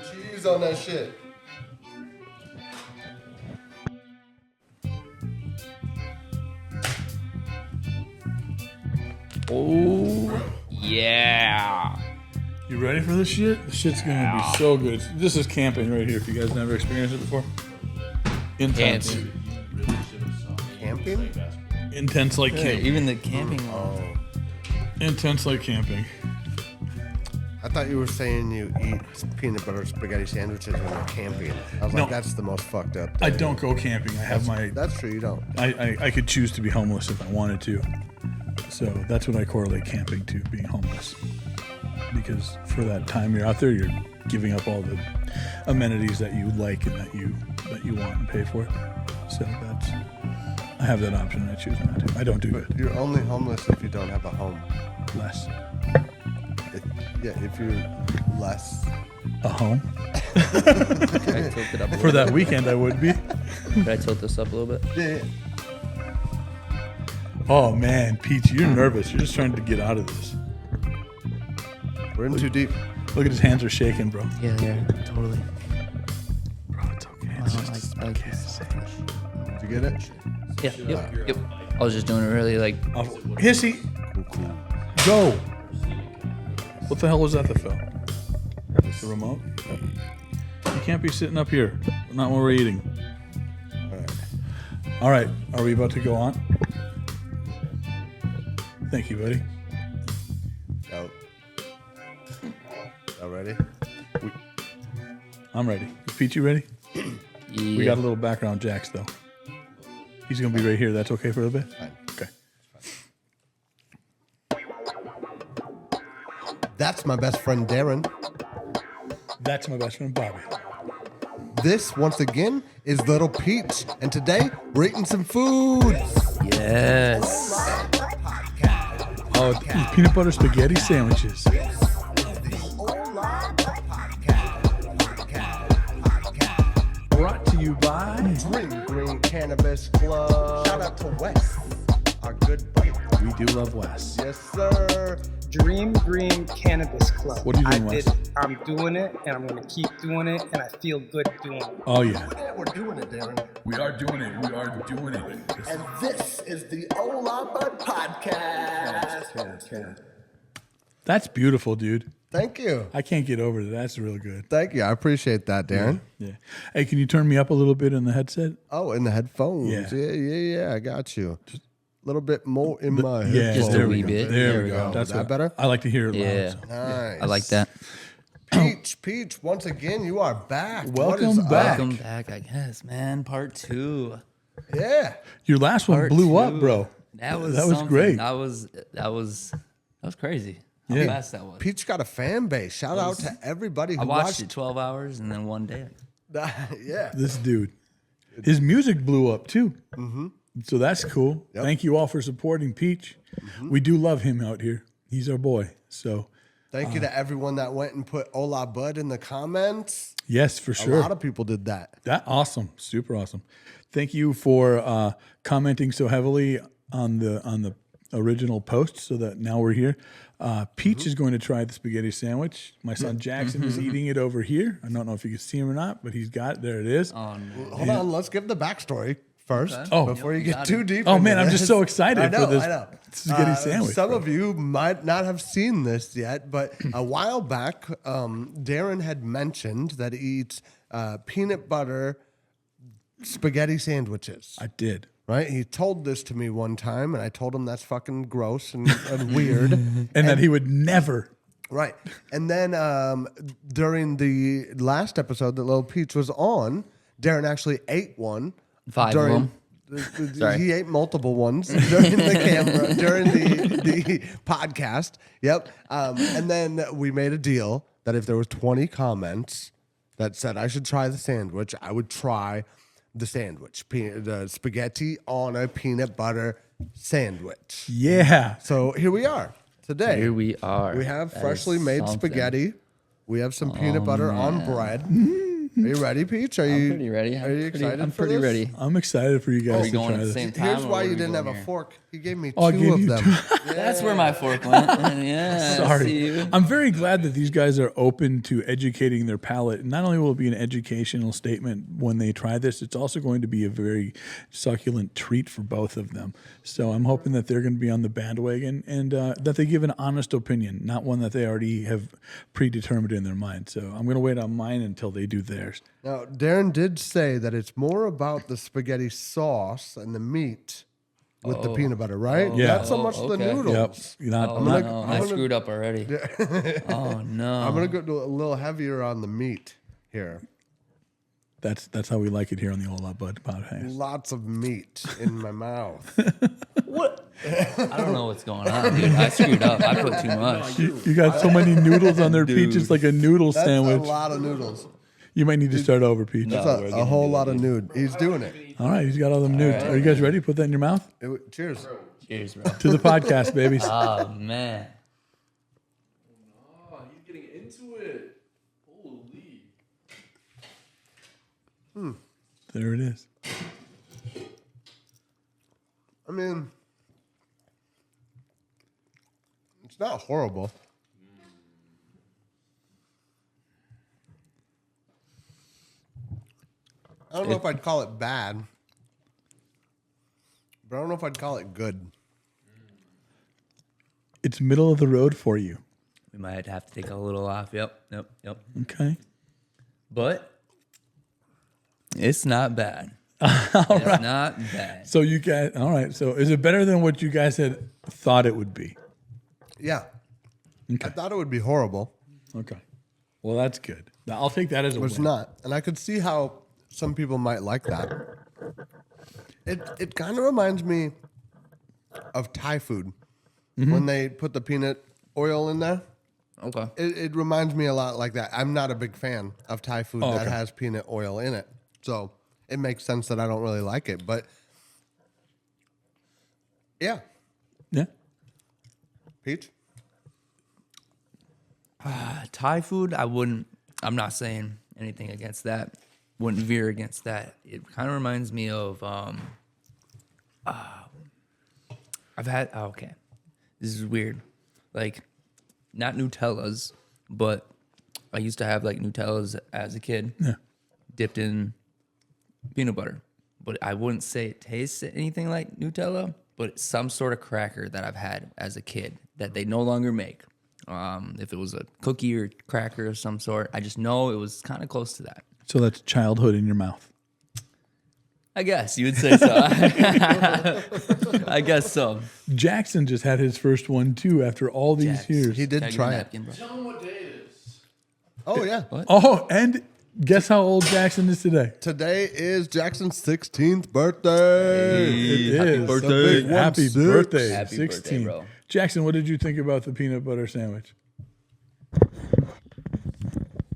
some cheese on that shit. Oh, yeah. You ready for this shit? The shit's gonna be so good. This is camping right here. If you guys never experienced it before, intense, Camping? intense like Yeah, camping. even the camping. Intense like camping. I thought you were saying you eat peanut butter spaghetti sandwiches when you're camping. I was No. like, that's the most fucked up I thing. don't go camping. I have my. That's true, you don't. I could choose to be homeless if I wanted to. So that's what I correlate camping to, being homeless. Because for that time you're out there, you're giving up all the amenities that you like and that you want and pay for. So that's, I have that option. I choose not to. I don't do it. You're only homeless if you don't have a home. Less. If you're less. A home. Can I tilt it up a For little that weekend, I would be. bit? Can I tilt this up a little bit? Yeah. Oh man, Peach, you're nervous. You're just trying to get out of this. We're in too deep. Look at his hands are shaking, bro. Yeah, totally. Bro, it's okay. I It's don't just like this. Did you get it? Yep. I was just doing it really like. Hissy, go. What the hell was that that fell? The remote? You can't be sitting up here. Not when we're eating. All right. Are we about to go on? Thank you, buddy. Oh. Y'all ready? I'm ready. Is Pete, you ready? Yeah. We got a little background jacks, though. He's going to be right here. That's okay for a little bit? Fine. Okay. That's my best friend, Darren. That's my best friend, Bobby. This, once again, is Lil Peach. And today, we're eating some food. Yes. Oh, peanut butter spaghetti sandwiches. Brought to you by... Dream Green Cannabis Club. Shout out to Wes, our good buddy. We do love Wes. Yes, sir. Dream Green Cannabis Club. What are you doing, Wes? I'm doing it, and I'm going to keep doing it, and I feel good doing it. Oh, yeah. Yeah, we're doing it, Darren. We are doing it. We are doing it. And this is the Hola Bud Podcast. That's beautiful, dude. Thank you. I can't get over that. That's real good. Thank you. I appreciate that, Darren. Yeah. Hey, can you turn me up a little bit in the headset? Oh, in the headphones. Yeah. Yeah. I got you. A little bit more in my Yeah. headphones. Just a wee bit. There we go. That's Is that what- better? I like to hear it Yeah. loud. So. Nice. I like that. Peach, once again, you are back. Welcome What is up? back. Welcome back, I guess, man. Part 2. Yeah. Your last one Part blew 2. up, bro. That was That was great. That was crazy. How Yeah. fast that was. Peach got a fan base. Shout out to everybody who I watched it 12 hours and then one day. Yeah. This dude. His music blew up, too. Mm-hmm. So that's cool. Yep. Thank you all for supporting Peach. Mm-hmm. We do love him out here. He's our boy. So, Thank you to everyone that went and put Hola Bud in the comments. yes, for A sure. lot of people did that. That awesome, super awesome. Thank you for commenting so heavily on the original post, so that now we're here. Peach is going to try the spaghetti sandwich. My son Jackson is eating it over here. I don't know if you can see him or not, but he's got it. There it is. Hold on, let's give the backstory first Oh. before you get too deep. Oh into man, I'm this. just so excited I know, for this I know. spaghetti sandwich. Some bro. of you might not have seen this yet, but a while back, Darren had mentioned that he eats peanut butter spaghetti sandwiches. I did. Right? He told this to me one time, and I told him that's fucking gross and weird. And that he would never. Right. And then during the last episode that Lil Peach was on, Darren actually ate one. 5 of them. Sorry. He ate multiple ones during the camera, during the podcast. Yep. And then we made a deal that if there was 20 comments that said I should try the sandwich, I would try the sandwich, the spaghetti on a peanut butter sandwich. Yeah. So here we are today. Here we are. We have That freshly is made something. spaghetti. We have some peanut butter on bread. you ready, Peach? I'm pretty ready. Are you excited I'm for pretty this? ready. I'm excited for you Are guys we to going try at the this. same time? Here's or why what you are we didn't have doing a here? fork. He gave me Oh, I two gave of you them. That's where my fork went. Yeah. I see you. Sorry. I'm very glad that these guys are open to educating their palate. Not only will it be an educational statement when they try this, it's also going to be a very succulent treat for both of them. So I'm hoping that they're going to be on the bandwagon and that they give an honest opinion, not one that they already have predetermined in their mind. So I'm going to wait on mine until they do theirs. Now, Darren did say that it's more about the spaghetti sauce and the meat with the peanut butter, right? Yeah. Not so much the okay. noodles. Yep. You're not, Oh, not- no. I screwed up already. Oh, no. I'm going to go a little heavier on the meat here. that's how we like it here on the Hola Bud Podcast. Lots of meat in my mouth. I don't know what's going on, dude. I screwed up. I put too much. You got so many noodles on their Peach. It's like a noodle That's sandwich. a lot of noodles. You might need to start over, Peach. No. That's we're a gonna whole do lot it, of nude. He's doing it. All right, he's got all them nudes. Are you guys ready? Put that in your mouth. Cheers. Cheers, bro. To the podcast, babies. Oh, man. Oh, he's getting into it. Holy. There it is. I mean, it's not horrible. I don't know if I'd call it bad, but I don't know if I'd call it good. It's middle of the road for you. We might have to take a little off. Yep. Okay. But it's not bad. It's not bad. So you guys, all right. So is it better than what you guys had thought it would be? Yeah. Okay. I thought it would be horrible, Okay. Well, that's good. Now, I'll take that as a but it's win. not. And I could see how some people might like that. It kind of reminds me of Thai food when they put the peanut oil in there. Okay. It reminds me a lot like that. I'm not a big fan of Thai food that okay. has peanut oil in it. So it makes sense that I don't really like it. But yeah. Yeah. Peach? Thai food, I'm not saying anything against that. Wouldn't veer against that. It kind of reminds me of, okay. This is weird. Like, not Nutellas, but I used to have like Nutellas as a kid, dipped in peanut butter. But I wouldn't say it tastes anything like Nutella, but it's some sort of cracker that I've had as a kid that they no longer make. If it was a cookie or cracker of some sort, I just know it was kind of close to that. So that's childhood in your mouth. I guess you would say so. I guess so. Jackson just had his first one too after all these Jax. years. He did Can I get a try it. napkin, bro? Tell him what day it is. Oh, yeah. What? Oh, and guess how old Jackson is today? Today is Jackson's 16th birthday. It Happy is. birthday. The big one, Happy 6. birthday. Happy birthday, 16. bro. Jackson, what did you think about the peanut butter sandwich?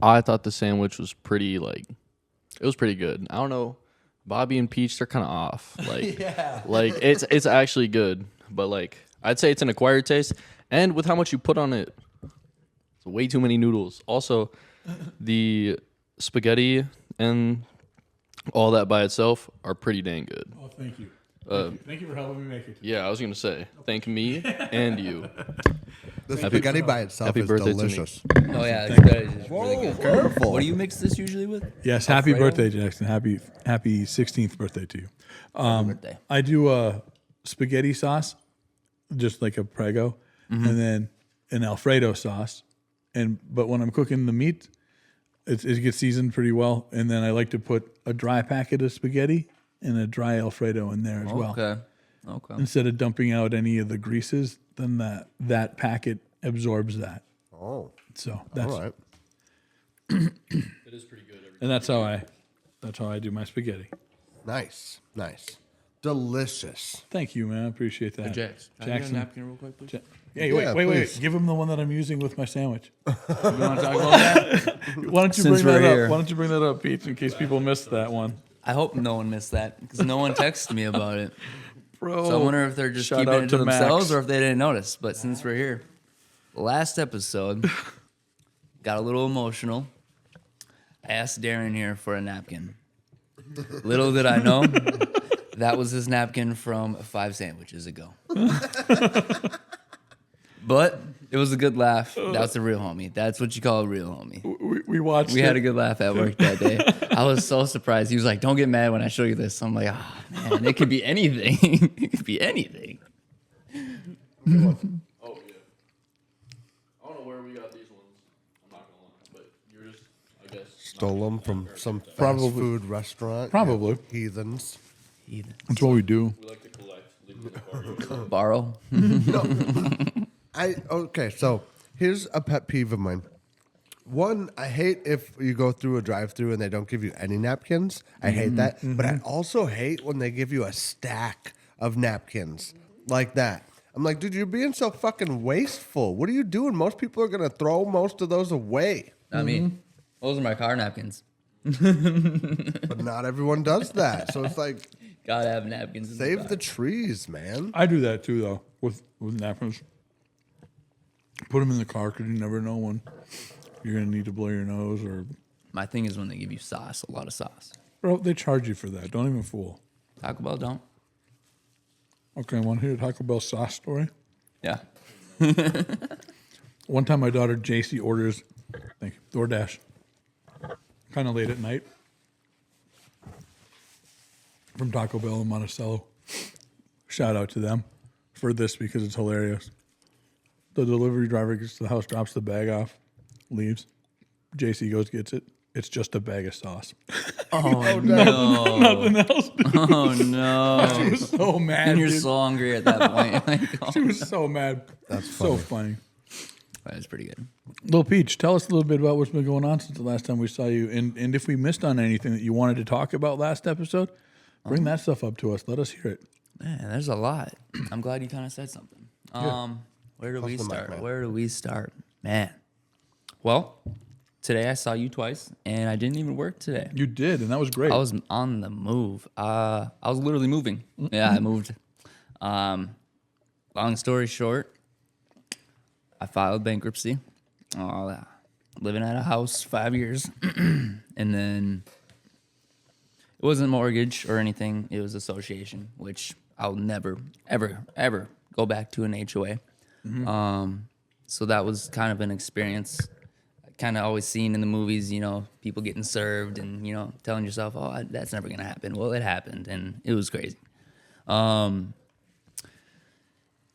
I thought the sandwich was pretty, it was pretty good. I don't know. Bobby and Peach, they're kind of off. It's actually good, but I'd say it's an acquired taste. And with how much you put on it, it's way too many noodles. Also, the spaghetti and all that by itself are pretty dang good. Oh, thank you. Thank you for helping me make it. Yeah, I was gonna say thank me and you. The spaghetti by itself happy is birthday to me. delicious. Oh yeah, it's good. It's really Whoa, good. careful. What do you mix this usually with? Yes, happy Alfredo? birthday, Jackson. Happy 16th birthday to you. Happy birthday. I do a spaghetti sauce, just like a Prego, and then an Alfredo sauce. But when I'm cooking the meat, it gets seasoned pretty well. And then I like to put a dry packet of spaghetti and a dry Alfredo in there as well. Okay. Instead of dumping out any of the greases, then that packet absorbs that. Oh, So that's all right. It is pretty good. and that's how I do my spaghetti. Nice. Delicious. Thank you, man. I appreciate that. Jax, Jackson. napkin real quick, please. Hey, Yeah, wait. please. Give him the one that I'm using with my sandwich. You want to talk about that? Why don't you Since bring that we're up? here. Why don't you bring that up, Pete, in case people missed that one? I hope no one missed that because no one texted me about it. Bro. So I wonder if they're just Shout keeping out it to to Max. themselves or if they didn't notice. But since we're here, last episode got a little emotional. I asked Darren here for a napkin. Little did I know, that was his napkin from 5 sandwiches ago. But it was a good laugh. That's a real homie. That's what you call a real homie. We watched. We had a good laugh at work that day. I was so surprised. He was like, "Don't get mad when I show you this." I'm like, "Oh man, it could be anything. It could be anything." Oh yeah. I don't know where we got these ones. I'm not gonna lie, but you're just, I guess, Stole them from some fast Probably. food restaurant. Probably. Heathens. That's what we do. we like to collect. Leave them in the car. Borrow. Okay, so here's a pet peeve of mine. One, I hate if you go through a drive-through and they don't give you any napkins. I hate that. But I also hate when they give you a stack of napkins like that. I'm like, dude, you're being so fucking wasteful. What are you doing? Most people are gonna throw most of those away. I mean, those are my car napkins. But not everyone does that. So it's like, Gotta have napkins. In save car. the trees, man. I do that too, though, with napkins. Put them in the car because you never know when you're gonna need to blow your nose or. My thing is when they give you sauce, a lot of sauce. Bro, they charge you for that. Don't even fool. Taco Bell don't. Okay, want to hear a Taco Bell sauce story? Yeah. One time, my daughter JC orders, thank you, DoorDash, kind of late at night, from Taco Bell in Monticello. Shout out to them for this because it's hilarious. The delivery driver gets to the house, drops the bag off, leaves. JC goes, gets it. It's just a bag of sauce. Oh no. Nothing else. Oh no. She was so mad. And you're dude. so hungry at that point. Like, oh, She was so mad. That's so funny. that's pretty good. Lil Peach, tell us a little bit about what's been going on since the last time we saw you. And if we missed on anything that you wanted to talk about last episode, bring that stuff up to us. Let us hear it. Man, there's a lot. I'm glad you kind of said something. Where do we the mic, start? man. Where do we start? Man. Well, today I saw you twice, and I didn't even work today. You did, and that was great. I was on the move. I was literally moving. Yeah, I moved. Long story short, I filed bankruptcy. Living at a house 5 years. And then it wasn't mortgage or anything. It was association, which I'll never, ever, ever go back to an HOA. So that was kind of an experience. Kind of always seen in the movies, you know, people getting served and, you know, telling yourself, oh, that's never going to happen. Well, it happened, and it was crazy.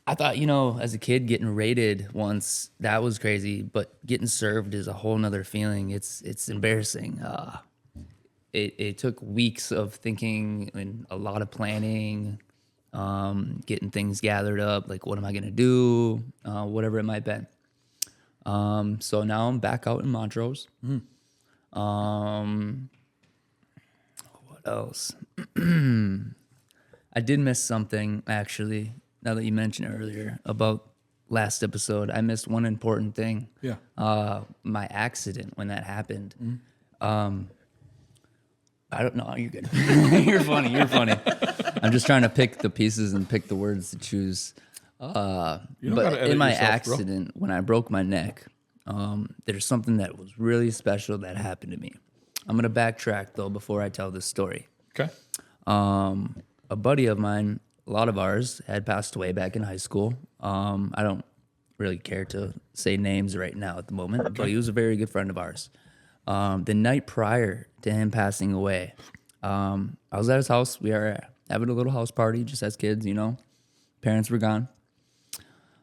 I thought, you know, as a kid getting raided once, that was crazy, but getting served is a whole nother feeling. It's embarrassing. It took weeks of thinking and a lot of planning, getting things gathered up, like what am I going to do, whatever it might be. So now I'm back out in Montrose. What else? I did miss something, actually, now that you mentioned it earlier, about last episode. I missed one important thing. Yeah. My accident when that happened. I don't know. You're good. You're funny. You're funny. I'm just trying to pick the pieces and pick the words to choose. gotta But edit in my yourself, bro. accident, when I broke my neck, there's something that was really special that happened to me. I'm going to backtrack, though, before I tell this story. Okay. A buddy of mine, a lot of ours, had passed away back in high school. I don't really care to say names right now at the moment, but he was a very good friend of ours. The night prior to him passing away, I was at his house. We were having a little house party just as kids, you know. Parents were gone.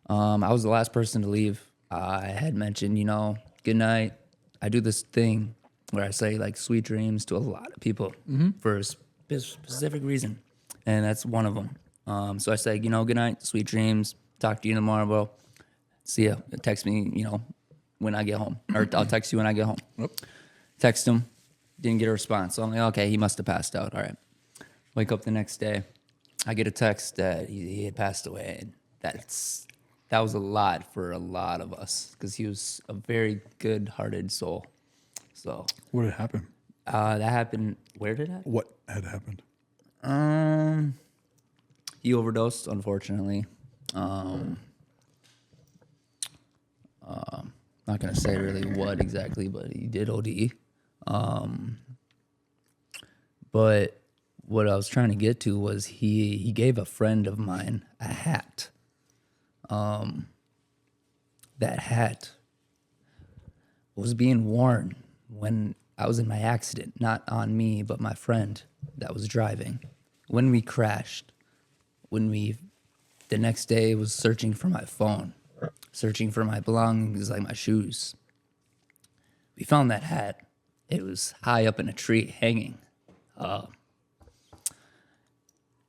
I was the last person to leave. I had mentioned, you know, good night. I do this thing where I say like sweet dreams to a lot of people for a specific reason. And that's one of them. So I say, you know, good night, sweet dreams. Talk to you tomorrow, bro. See ya. Text me, you know, when I get home. Or I'll text you when I get home. Yep. Text Text him. Didn't get a response. So I'm like, okay, he must have passed out. All right. Wake up the next day. I get a text that he had passed away. And that was a lot for a lot of us because he was a very good-hearted soul. So What had happened? that happened. Where did it happen? What had happened? He overdosed, unfortunately. Not gonna say really what exactly, but he did OD. But what I was trying to get to was he gave a friend of mine a hat. That hat was being worn when I was in my accident, not on me, but my friend that was driving. When we crashed, the next day was searching for my phone, searching for my belongings like my shoes. We found that hat. It was high up in a tree hanging.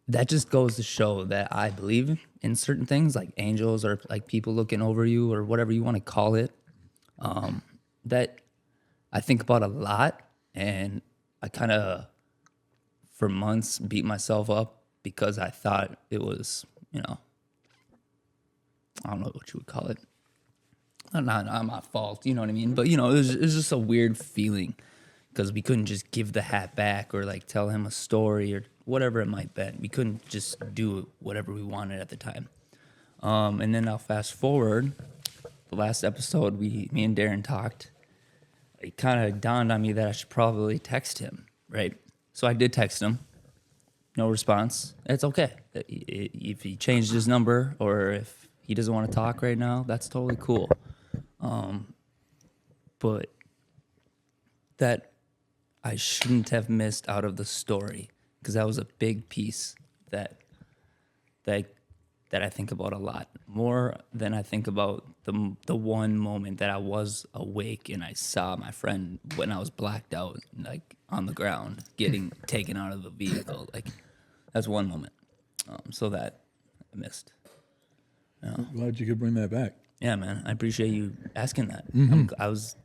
That just goes to show that I believe in certain things like angels or like people looking over you or whatever you want to call it. That I think about a lot, and I kind of for months beat myself up because I thought it was, I don't know what you would call it. Not my fault, you know what I mean? But, it was just a weird feeling because we couldn't just give the hat back or like tell him a story or whatever it might be. We couldn't just do whatever we wanted at the time. And then I'll fast forward. The last episode, me and Darren talked. It kind of dawned on me that I should probably text him, right? So I did text him. No response. It's okay. If he changed his number or if he doesn't want to talk right now, that's totally cool. But that I shouldn't have missed out of the story because that was a big piece that I think about a lot, more than I think about the one moment that I was awake and I saw my friend when I was blacked out, like on the ground, getting taken out of the vehicle. Like that's one moment. So that I missed. Glad you could bring that back. Yeah, man. I appreciate you asking that. I was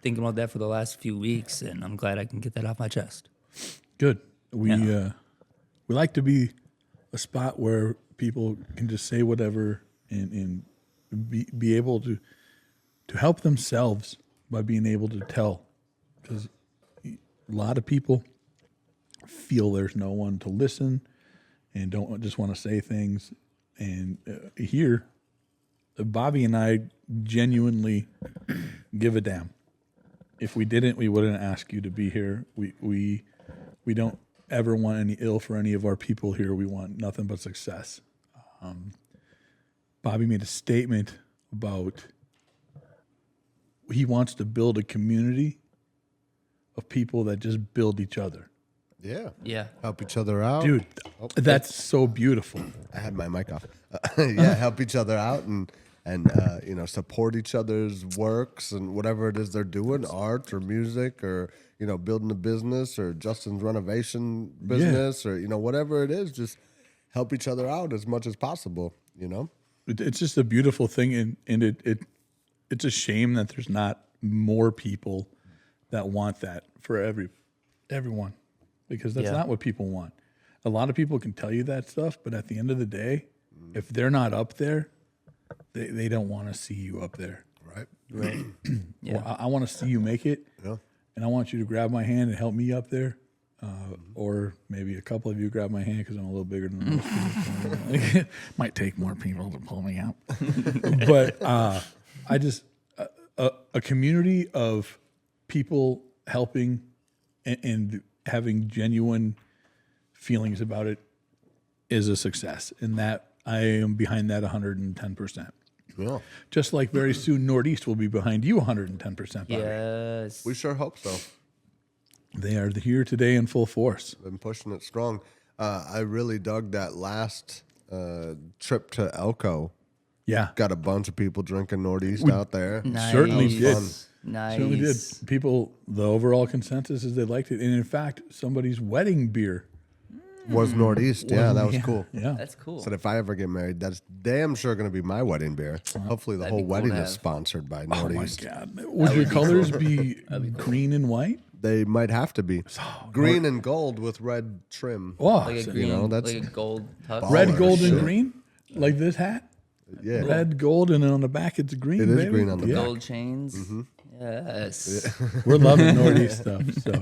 thinking about that for the last few weeks, and I'm glad I can get that off my chest. Good. We like to be a spot where people can just say whatever and be able to help themselves by being able to tell, because a lot of people feel there's no one to listen and don't just want to say things. And here, Bobby and I genuinely give a damn. If we didn't, we wouldn't ask you to be here. We don't ever want any ill for any of our people here. We want nothing but success. Bobby made a statement about he wants to build a community of people that just build each other. Yeah. Help each other out. Dude, that's so beautiful. I had my mic off. Help each other out and support each other's works and whatever it is they're doing, art or music or, building a business or Justin's renovation business or, whatever it is, just help each other out as much as possible, It's just a beautiful thing, and it's a shame that there's not more people that want that for everyone, because that's not what people want. A lot of people can tell you that stuff, but at the end of the day, if they're not up there, they don't want to see you up there. Right. Yeah. Well, I want to see you make it, and I want you to grab my hand and help me up there. Or maybe a couple of you grab my hand because I'm a little bigger than most people. Might take more people to pull me out. But I just, a community of people helping and having genuine feelings about it is a success. And that I am behind that 110%. Yeah. Just like very soon Northeast will be behind you 110%. Bobby. Yes. We sure hope so. They are here today in full force. Been pushing it strong. I really dug that last trip to Elko. Yeah. Got a bunch of people drinking Northeast out there. Nice. Certainly did. Nice. Certainly did. People, the overall consensus is they liked it. And in fact, somebody's wedding beer Was Northeast. Yeah, that was cool. Yeah. That's cool. Said if I ever get married, that's damn sure going to be my wedding beer. Hopefully the That'd whole be cool wedding to is have. sponsored by Oh my Northeast. God. Would your colors be green and white? They might have to be. Green and gold with red trim. Oh, Like a so- green, that's like a gold tux. baller. red, gold, and shit. green? Like this hat? Yeah. Red, gold, and then on the back it's green. It is baby. green on the Yeah. Gold chains. Yes. We're loving Northeast stuff. So,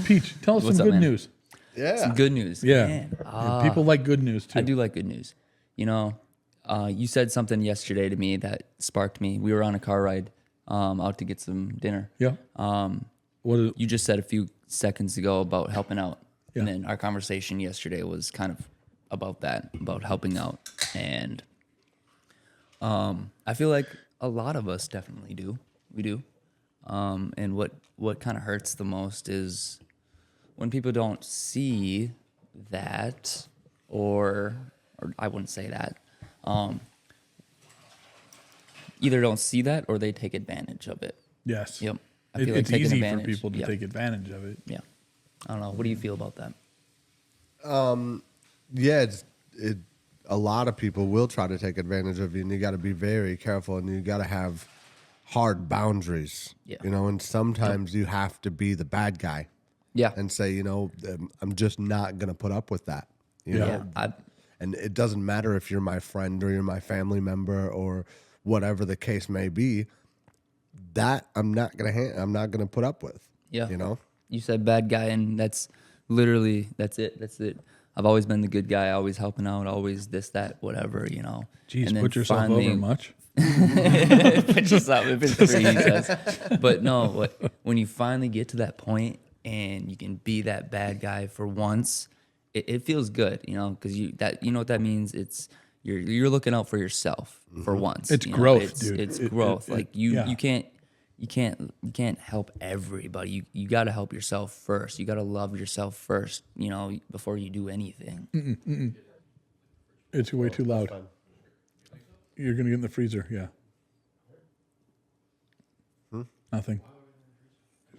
Peach, tell us What's some up, good man? news. Yeah. Some good news. Yeah. Man. Yeah, people like good news too. I do like good news. You said something yesterday to me that sparked me. We were on a car ride out to get some dinner. Yeah. You just said a few seconds ago about helping out. Yeah. And then our conversation yesterday was kind of about that, about helping out. And I feel like a lot of us definitely do. We do. And what kind of hurts the most is when people don't see that, or I wouldn't say that. Either don't see that or they take advantage of it. Yes. Yep. I feel like It's taking easy advantage. for people to Yeah. take advantage of it. Yeah. I don't know. What do you feel about that? Yeah, a lot of people will try to take advantage of you, and you got to be very careful, and you got to have hard boundaries. Yeah. And sometimes you have to be the bad guy Yeah. and say, I'm just not gonna put up with that. You Yeah. know? And it doesn't matter if you're my friend or you're my family member or whatever the case may be. That I'm not gonna put up with. Yeah. You said bad guy, and that's literally, that's it. I've always been the good guy, always helping out, always this, that, whatever, Jeez, And then put yourself over much. Put yourself, if it's free, he says. But no, when you finally get to that point and you can be that bad guy for once, it feels good, because you know what that means. It's you're looking out for yourself for once. It's growth, dude. It's growth. Yeah. You can't help everybody. You got to help yourself first. You got to love yourself first, before you do anything. It's way too loud. You're going to get in the freezer, yeah. Nothing.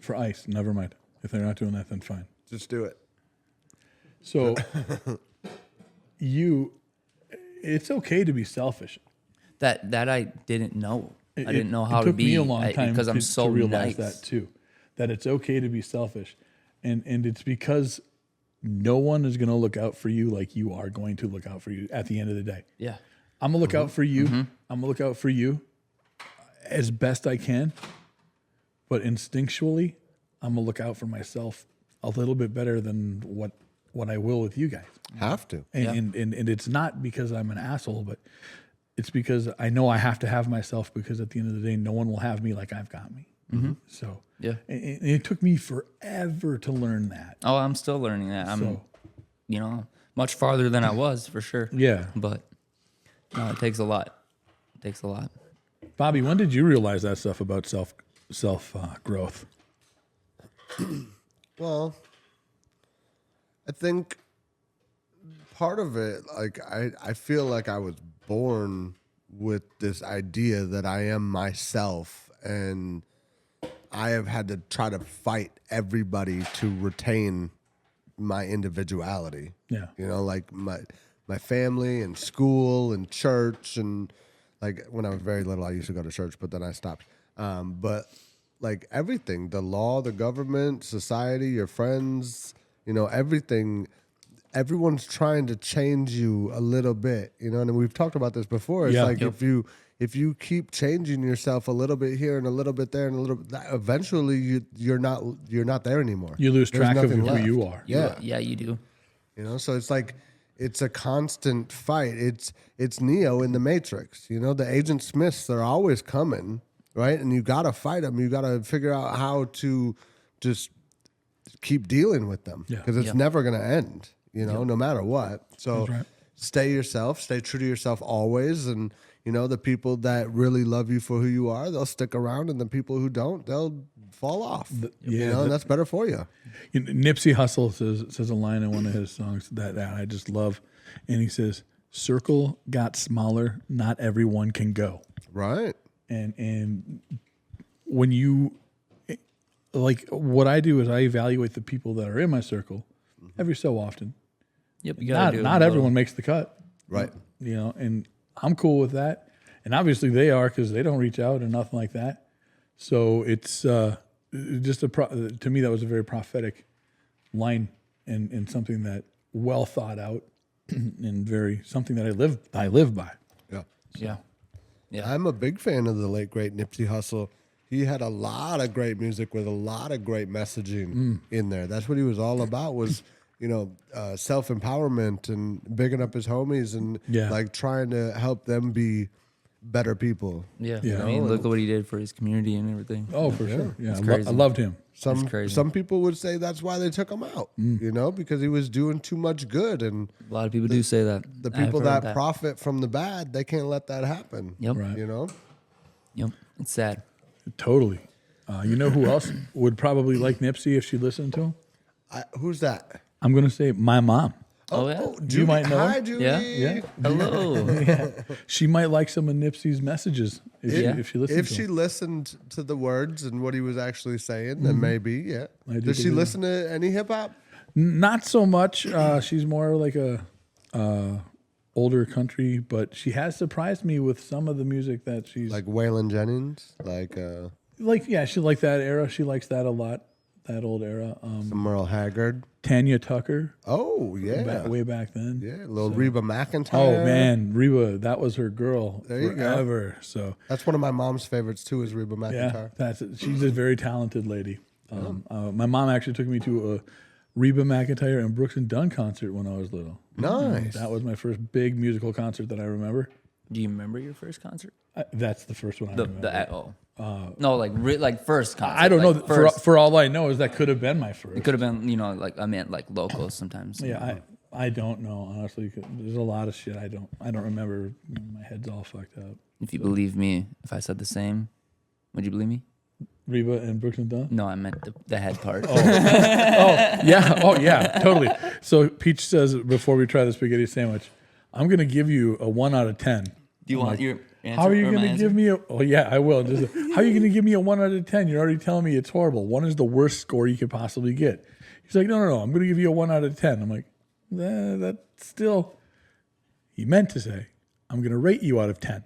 For ice, never mind. If they're not doing that, then fine. just do it. So it's okay to be selfish. That I didn't know. I didn't know It how to took be. me a long time because I'm to so realize nice. that too. That it's okay to be selfish. And it's because no one is going to look out for you like you are going to look out for you at the end of the day. Yeah. I'm going to look out for you. I'm going to look out for you as best I can. But instinctually, I'm going to look out for myself a little bit better than what I will with you guys. Have to. And it's not because I'm an asshole, but it's because I know I have to have myself, because at the end of the day, no one will have me like I've got me. So Yeah. and it took me forever to learn that. Oh, I'm still learning that. I'm, much farther than I was for sure. Yeah. But no, it takes a lot. It takes a lot. Bobby, when did you realize that stuff about self growth? Well, I think part of it, like I feel like I was born with this idea that I am myself, and I have had to try to fight everybody to retain my individuality. Yeah. Like my family and school and church, and like when I was very little, I used to go to church, but then I stopped. But like everything, the law, the government, society, your friends, everything, everyone's trying to change you a little bit, and we've talked about this before. It's like if you keep changing yourself a little bit here and a little bit there and a little bit, eventually you're not there anymore. You lose There's track of nothing who left. you are. Yeah. Yeah, you do. So it's like it's a constant fight. It's Neo in the Matrix. The Agent Smiths, they're always coming, right? And you got to fight them. You got to figure out how to just keep dealing with them, because it's never going to end, no matter what. So That's right. stay yourself, stay true to yourself always. And, the people that really love you for who you are, they'll stick around. And the people who don't, they'll fall off. And that's better for you. Nipsey Hussle says a line in one of his songs that I just love. And he says, "Circle got smaller, not everyone can go." Right. And when you, like, what I do is I evaluate the people that are in my circle every so often. Yep. You gotta do Not everyone makes the cut. Right. And I'm cool with that. And obviously they are, because they don't reach out or nothing like that. So it's just to me, that was a very prophetic line and something that well thought out and very something that I live by. Yeah. Yeah. I'm a big fan of the late great Nipsey Hussle. He had a lot of great music with a lot of great messaging in there. That's what he was all about, was self-empowerment and bigging up his homies and like trying to help them be better people. Yeah. Yeah. I mean, look at what he did for his community and everything. Oh, for sure. Yeah, It's I crazy. loved him. crazy. Some people would say that's why they took him out, because he was doing too much good, and A lot of people do say that. the I've people heard that profit from the bad, they can't let that happen. Yep. Right. Yep. It's sad. Totally. You know who else would probably like Nipsey if she listened to him? Who's that? I'm going to say my mom. Oh, yeah. Judy. might know Hi, her. Judy. Yeah? Yeah. Hello. She might like some of Nipsey's messages if she listens If to she him. listened to the words and what he was actually saying, then maybe, yeah. I do Does she believe listen to any hip hop? Not so much. She's more like a older country, but she has surprised me with some of the music that she's Like Waylon Jennings, yeah, she liked that era. She likes that a lot, that old era. Merle Haggard. Tanya Tucker, Oh, yeah. way back then. Yeah, little Reba McEntire. Oh man, Reba, that was her girl There you go. forever. So That's one of my mom's favorites too, is Reba McEntire. yeah, she's a very talented lady. My mom actually took me to a Reba McEntire and Brooks and Dunn concert when I was little. Nice. That was my first big musical concert that I remember. Do you remember your first concert? That's the first one I remember. No, like first concert. I don't know. Like first. For all I know, is that could have been my first. It could have been, like I meant like locals sometimes. Yeah, I don't know honestly. 'Cause there's a lot of shit I don't remember. My head's all fucked up. If you believe me, if I said the same, would you believe me? Reba and Brooks and Dunn. No, I meant the head part. Yeah. Oh yeah. Totally. So Peach says before we try the spaghetti sandwich, I'm gonna give you a 1 out of 10. Do you want your answer? How are you or my going to answer? give me a? Oh yeah, I will. How are you going to give me a 1 out of 10? You're already telling me it's horrible. 1 is the worst score you could possibly get. He's like, no. I'm going to give you a 1 out of 10. I'm like, that's still. He meant to say, I'm going to rate you out of 10.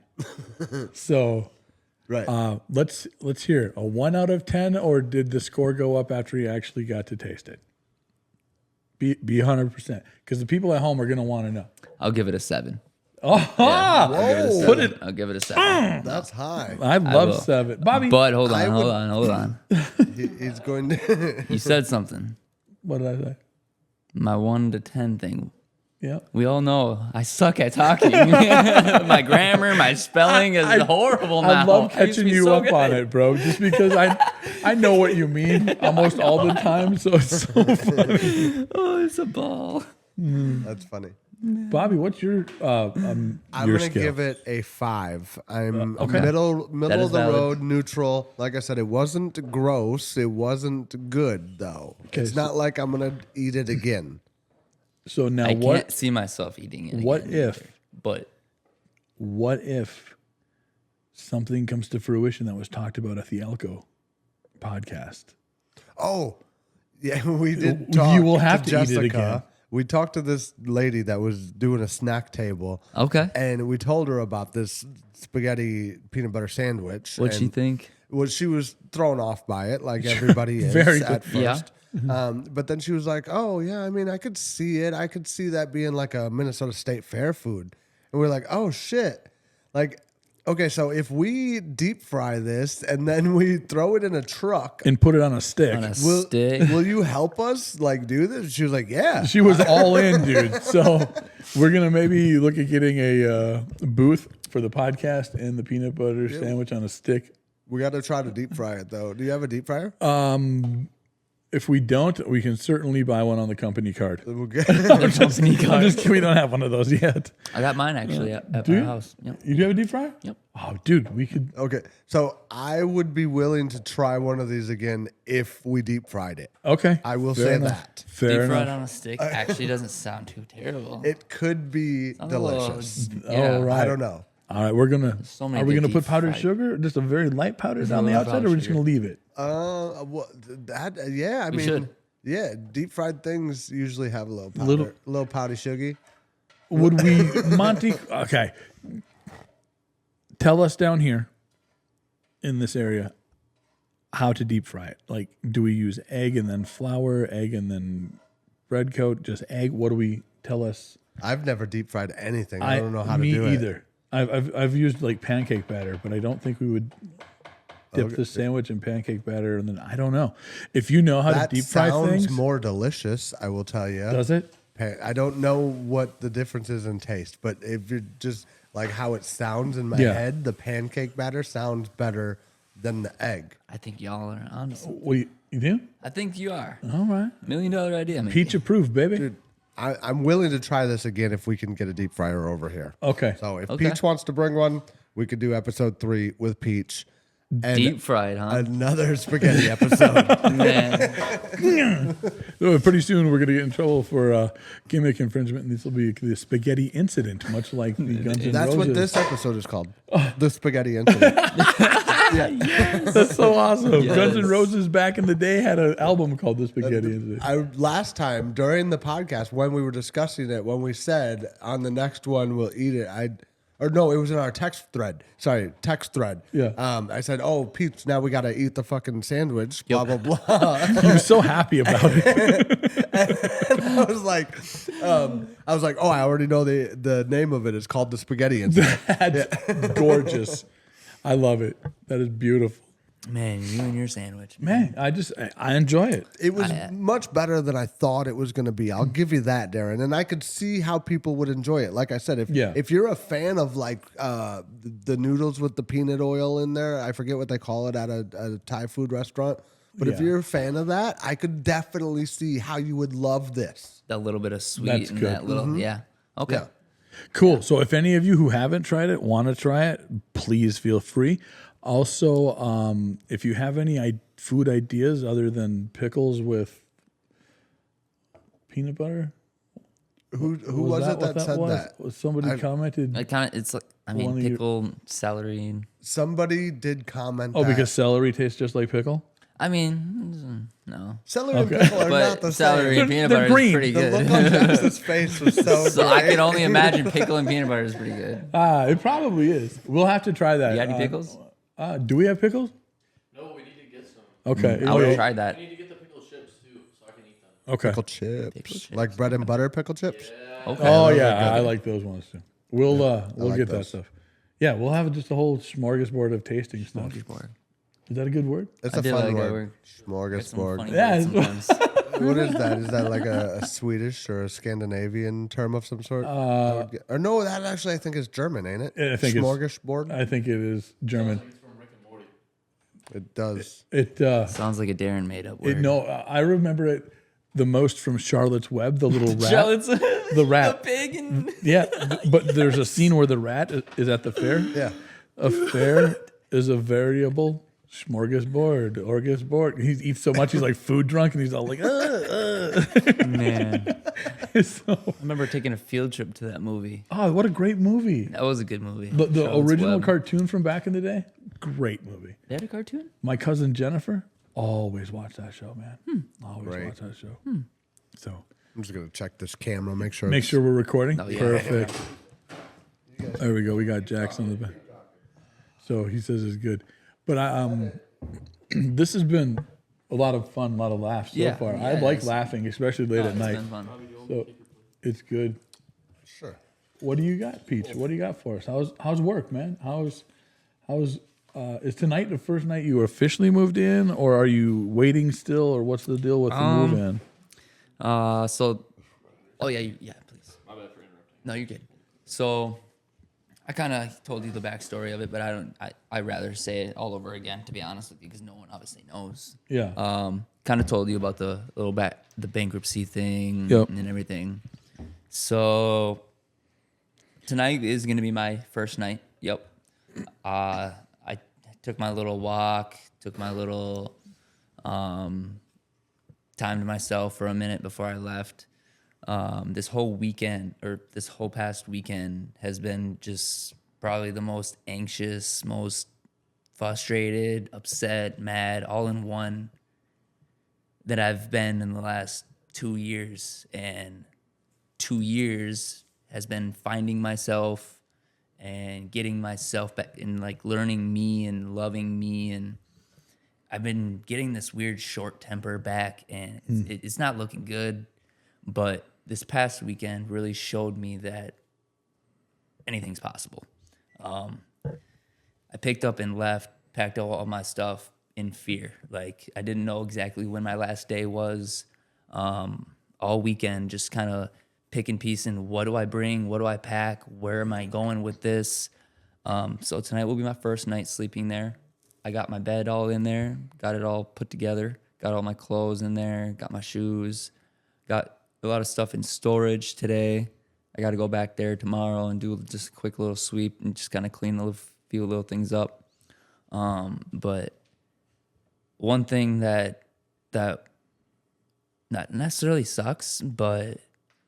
So, Right. let's hear it. A 1 out of 10, or did the score go up after you actually got to taste it? Be 100%, because the people at home are going to want to know. I'll give it a 7. Oh, Put it. I'll give it a 7. That's high. I love will. 7. Bobby, But hold I would- on. He's going to. You said something. what did I say? My 1 to 10 thing. Yeah. We all know I suck at talking. My grammar, my spelling is horrible now. I love It used to catching be you so up on good. it, bro. Just because I know what you mean almost all the time, so it's so funny. Oh, it's a ball. That's funny. Bobby, what's your I'm your gonna scale? give it a 5. I'm okay. middle That of is the valid. road, neutral. Like I said, it wasn't gross. It wasn't good though. It's so- not like I'm gonna eat it again. So now I what? can't see myself eating it. What again if- either. But What if something comes to fruition that was talked about at the Elko podcast? Oh, yeah, we did. You Talk will have to eat it Jessica. again. We talked to this lady that was doing a snack table. okay. And we told her about this spaghetti peanut butter sandwich. What'd she and think? Well, she was thrown off by it, like everybody is Very at good. first. Yeah. But then she was like, "Oh yeah, I mean, I could see it. I could see that being like a Minnesota State Fair food." And we're like, "Oh shit!" Like, okay, so if we deep fry this and then we throw it in a truck, And put it on a stick. On a will, stick. will you help us like do this? She was like, "Yeah." She was all in, dude. So we're gonna maybe look at getting a booth for the podcast and the peanut butter sandwich on a stick. We got to try to deep fry it though. Do you have a deep fryer? If we don't, we can certainly buy one on the company card. We'll get- I'm just kidding, we don't have one of those yet. I got mine actually at Do my you? house. Yep. You have a deep fryer? Yep. Oh, dude, we could. Okay, so I would be willing to try one of these again if we deep fried it. Okay. I will Fair say enough. that. Fair Deep enough. fried on a stick actually doesn't sound too terrible. It could be Sounds a little- delicious. yeah. All right. I don't know. All right, we're gonna. so many Are we good gonna put deep powdered fried- sugar? Just a very light powder down the no outside, or powdered we're just sugar. gonna leave it? Well, that yeah. I mean, should. yeah. Deep fried things usually have a little powder, little powdery sugary. Would we, Monty? Okay. Tell us down here in this area how to deep fry it. Like, do we use egg and then flour, egg and then bread coat, just egg? What do we tell us? I've never deep fried anything. I don't know how to me do it. either. I've used like pancake batter, but I don't think we would dip the sandwich in pancake batter. And then I don't know if you know how That to deep fry sounds things. more delicious. I will tell you. Does it? I don't know what the difference is in taste, but if you're just like how it sounds in my Yeah. head, the pancake batter sounds better than the egg. I think y'all are honest. Well, you do? I think you are. All right. $1 million idea. Maybe. Peach approved, baby. Dude, I'm willing to try this again if we can get a deep fryer over here. Okay. So if Okay. Peach wants to bring one, we could do episode 3 with Peach. And Deep fried, huh? another spaghetti episode. Man. Pretty soon we're going to get in trouble for gimmick infringement, and this will be the spaghetti incident, much like the Guns N' That's Roses. what this episode is called. The spaghetti incident. That's so awesome. Guns N' Roses back in the day had an album called The Spaghetti Incident. Last time during the podcast when we were discussing it, when we said on the next one we'll eat it, it was in our text thread. Sorry, text thread. Yeah. I said, "Oh, Peach, now we got to eat the fucking sandwich." Blah blah blah. He was so happy about it. I was like, "Oh, I already know the name of it. It's called the spaghetti incident." That's gorgeous. I love it. That is beautiful. Man, you and your sandwich. Man, I enjoy it. It was much better than I thought it was going to be. I'll give you that, Darren. And I could see how people would enjoy it. Like I said, if you're a fan of like the noodles with the peanut oil in there, I forget what they call it at a Thai food restaurant. But if Yeah. you're a fan of that, I could definitely see how you would love this. That little bit of sweet That's and good. that little, yeah. Okay. Yeah. Cool. So if any of you who haven't tried it want to try it, please feel free. Also, if you have any food ideas other than pickles with peanut butter, Who was it that said that? Was somebody commented? It's like, One of your- pickle, celery. And, Somebody did comment Oh, that. because celery tastes just like pickle? No. Celery and pickle are not the But celery same. and peanut They're butter green. is pretty The good. look on Jackson's face was so So I great. can only imagine pickle and peanut butter is pretty good. It probably is. We'll have to try that. You got any pickles? Do we have pickles? No, we need to get some. Okay. I would have Wait. tried that. I need to get the pickle chips too, so I can eat them. Okay. Pickle chips. Like bread and butter pickle chips? Okay. Oh yeah, I like those ones too. We'll like get that those. stuff. Yeah, we'll have just a whole smorgasbord of tasting stuff. Smorgasbord. Is that a good word? It's I a did fun like that word. Got some Smorgasbord. funny Yeah, words it's- sometimes. What is that? Is that like a Swedish or a Scandinavian term of some sort? Or no, that actually I think is German, ain't it? I think it's- Smorgasbord. I think it is German. It's from Rick and Morty. It does. It Sounds like a Darren made up word. no, I remember it the most from Charlotte's Web, the little rat. Charlotte's The rat. the pig and Yeah, but there's a scene where the rat is at the fair. Yeah. A fair is a variable smorgasbord, orgasbord. He eats so much, he's like food drunk, and he's all like, man. So, I remember taking a field trip to that movie. oh, what a great movie. That was a good movie. The Charlotte's original Web. cartoon from back in the day, great movie. They had a cartoon? My cousin Jennifer always watched that show, man. Always Great. watched that show. So I'm just gonna check this camera, make sure. make sure we're recording. Oh, yeah. Perfect. There we go. We got Jax on the back. So he says it's good, but this has been a lot of fun, a lot of laughs so Yeah. far. Yeah, I like it's- laughing, especially late at It's night. been fun. So it's good. Sure. What do you got, Peach? What do you got for us? How's work, man? How's is tonight the first night you officially moved in, or are you waiting still, or what's the deal with the move in? Yeah, please. My bad for interrupting. No, you're good. So I kind of told you the backstory of it, but I'd rather say it all over again, to be honest with you, because no one obviously knows. Yeah. Kind of told you about the bankruptcy thing Yep. and everything. So tonight is going to be my first night. Yep. I took my little walk, took my little time to myself for a minute before I left. This whole past weekend has been just probably the most anxious, most frustrated, upset, mad, all in one that I've been in the last 2 years. And 2 years has been finding myself and getting myself back and like learning me and loving me. And I've been getting this weird short temper back, and it's not looking good. But this past weekend really showed me that anything's possible. I picked up and left, packed all my stuff in fear. Like, I didn't know exactly when my last day was. All weekend, just kind of pick and piecing, what do I bring? What do I pack? Where am I going with this? So tonight will be my first night sleeping there. I got my bed all in there, got it all put together, got all my clothes in there, got my shoes, got a lot of stuff in storage today. I got to go back there tomorrow and do just a quick little sweep and just kind of clean a few little things up. But one thing that not necessarily sucks, but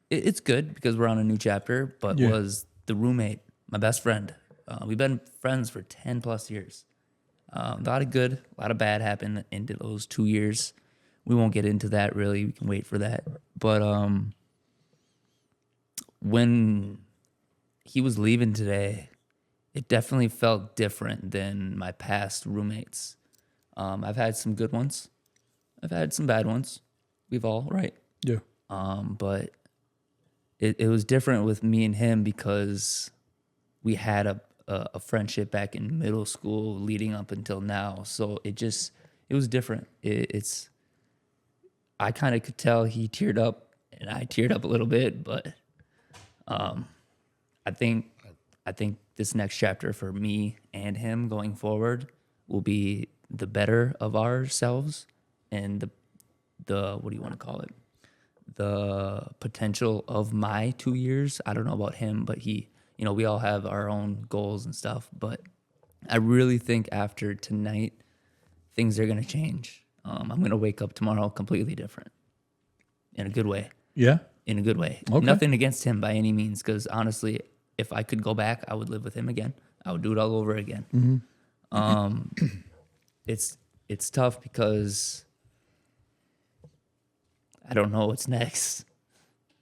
it's good because we're on a new chapter, but was the roommate, my best friend. We've been friends for 10 plus years. A lot of good, a lot of bad happened into those 2 years. We won't get into that really. We can wait for that. But when he was leaving today, it definitely felt different than my past roommates. I've had some good ones. I've had some bad ones. We've all, right? Yeah. But it was different with me and him because we had a friendship back in middle school leading up until now. So it was different. I kind of could tell he teared up and I teared up a little bit, but I think this next chapter for me and him going forward will be the better of ourselves and the what do you want to call it? The potential of my 2 years. I don't know about him, but we all have our own goals and stuff, but I really think after tonight, things are going to change. I'm going to wake up tomorrow completely different in a good way. Yeah. In a good way. Okay. Nothing against him by any means, because honestly, if I could go back, I would live with him again. I would do it all over again. Mm-hmm. It's tough because I don't know what's next,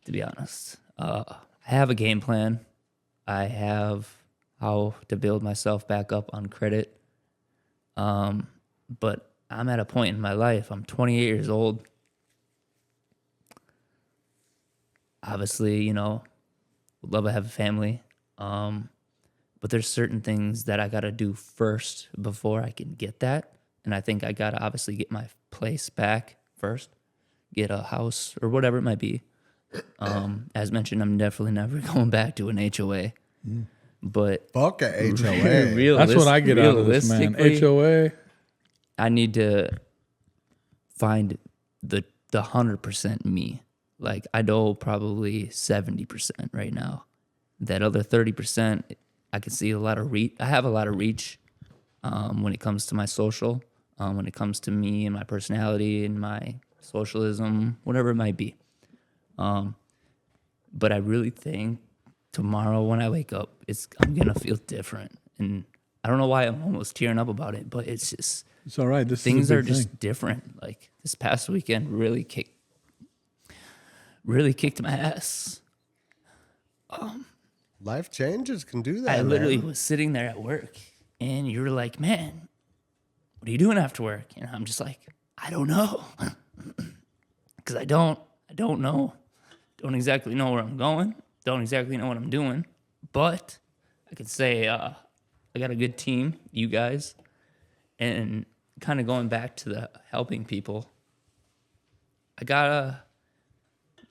to be honest. I have a game plan. I have how to build myself back up on credit. But I'm at a point in my life. I'm 28 years old. Obviously, would love to have a family. But there's certain things that I got to do first before I can get that. And I think I got to obviously get my place back first, get a house or whatever it might be. As mentioned, I'm definitely never going back to an HOA. But Fuck a HOA. That's what I get out of this, man. HOA. I need to find the 100% me. Like, I know probably 70% right now. That other 30%, I can see a lot of reach. I have a lot of reach when it comes to my social, when it comes to me and my personality and my socialism, whatever it might be. But I really think tomorrow when I wake up, I'm going to feel different. And I don't know why I'm almost tearing up about it, but it's just... It's all right. Things are just different. Like, this past weekend really kicked my ass. Life changes can do that. I literally man. was sitting there at work, and you were like, "Man, what are you doing after work?" And I'm just like, "I don't know," because I don't know. Don't exactly know where I'm going. Don't exactly know what I'm doing. But I could say I got a good team, you guys, and kind of going back to the helping people. I got a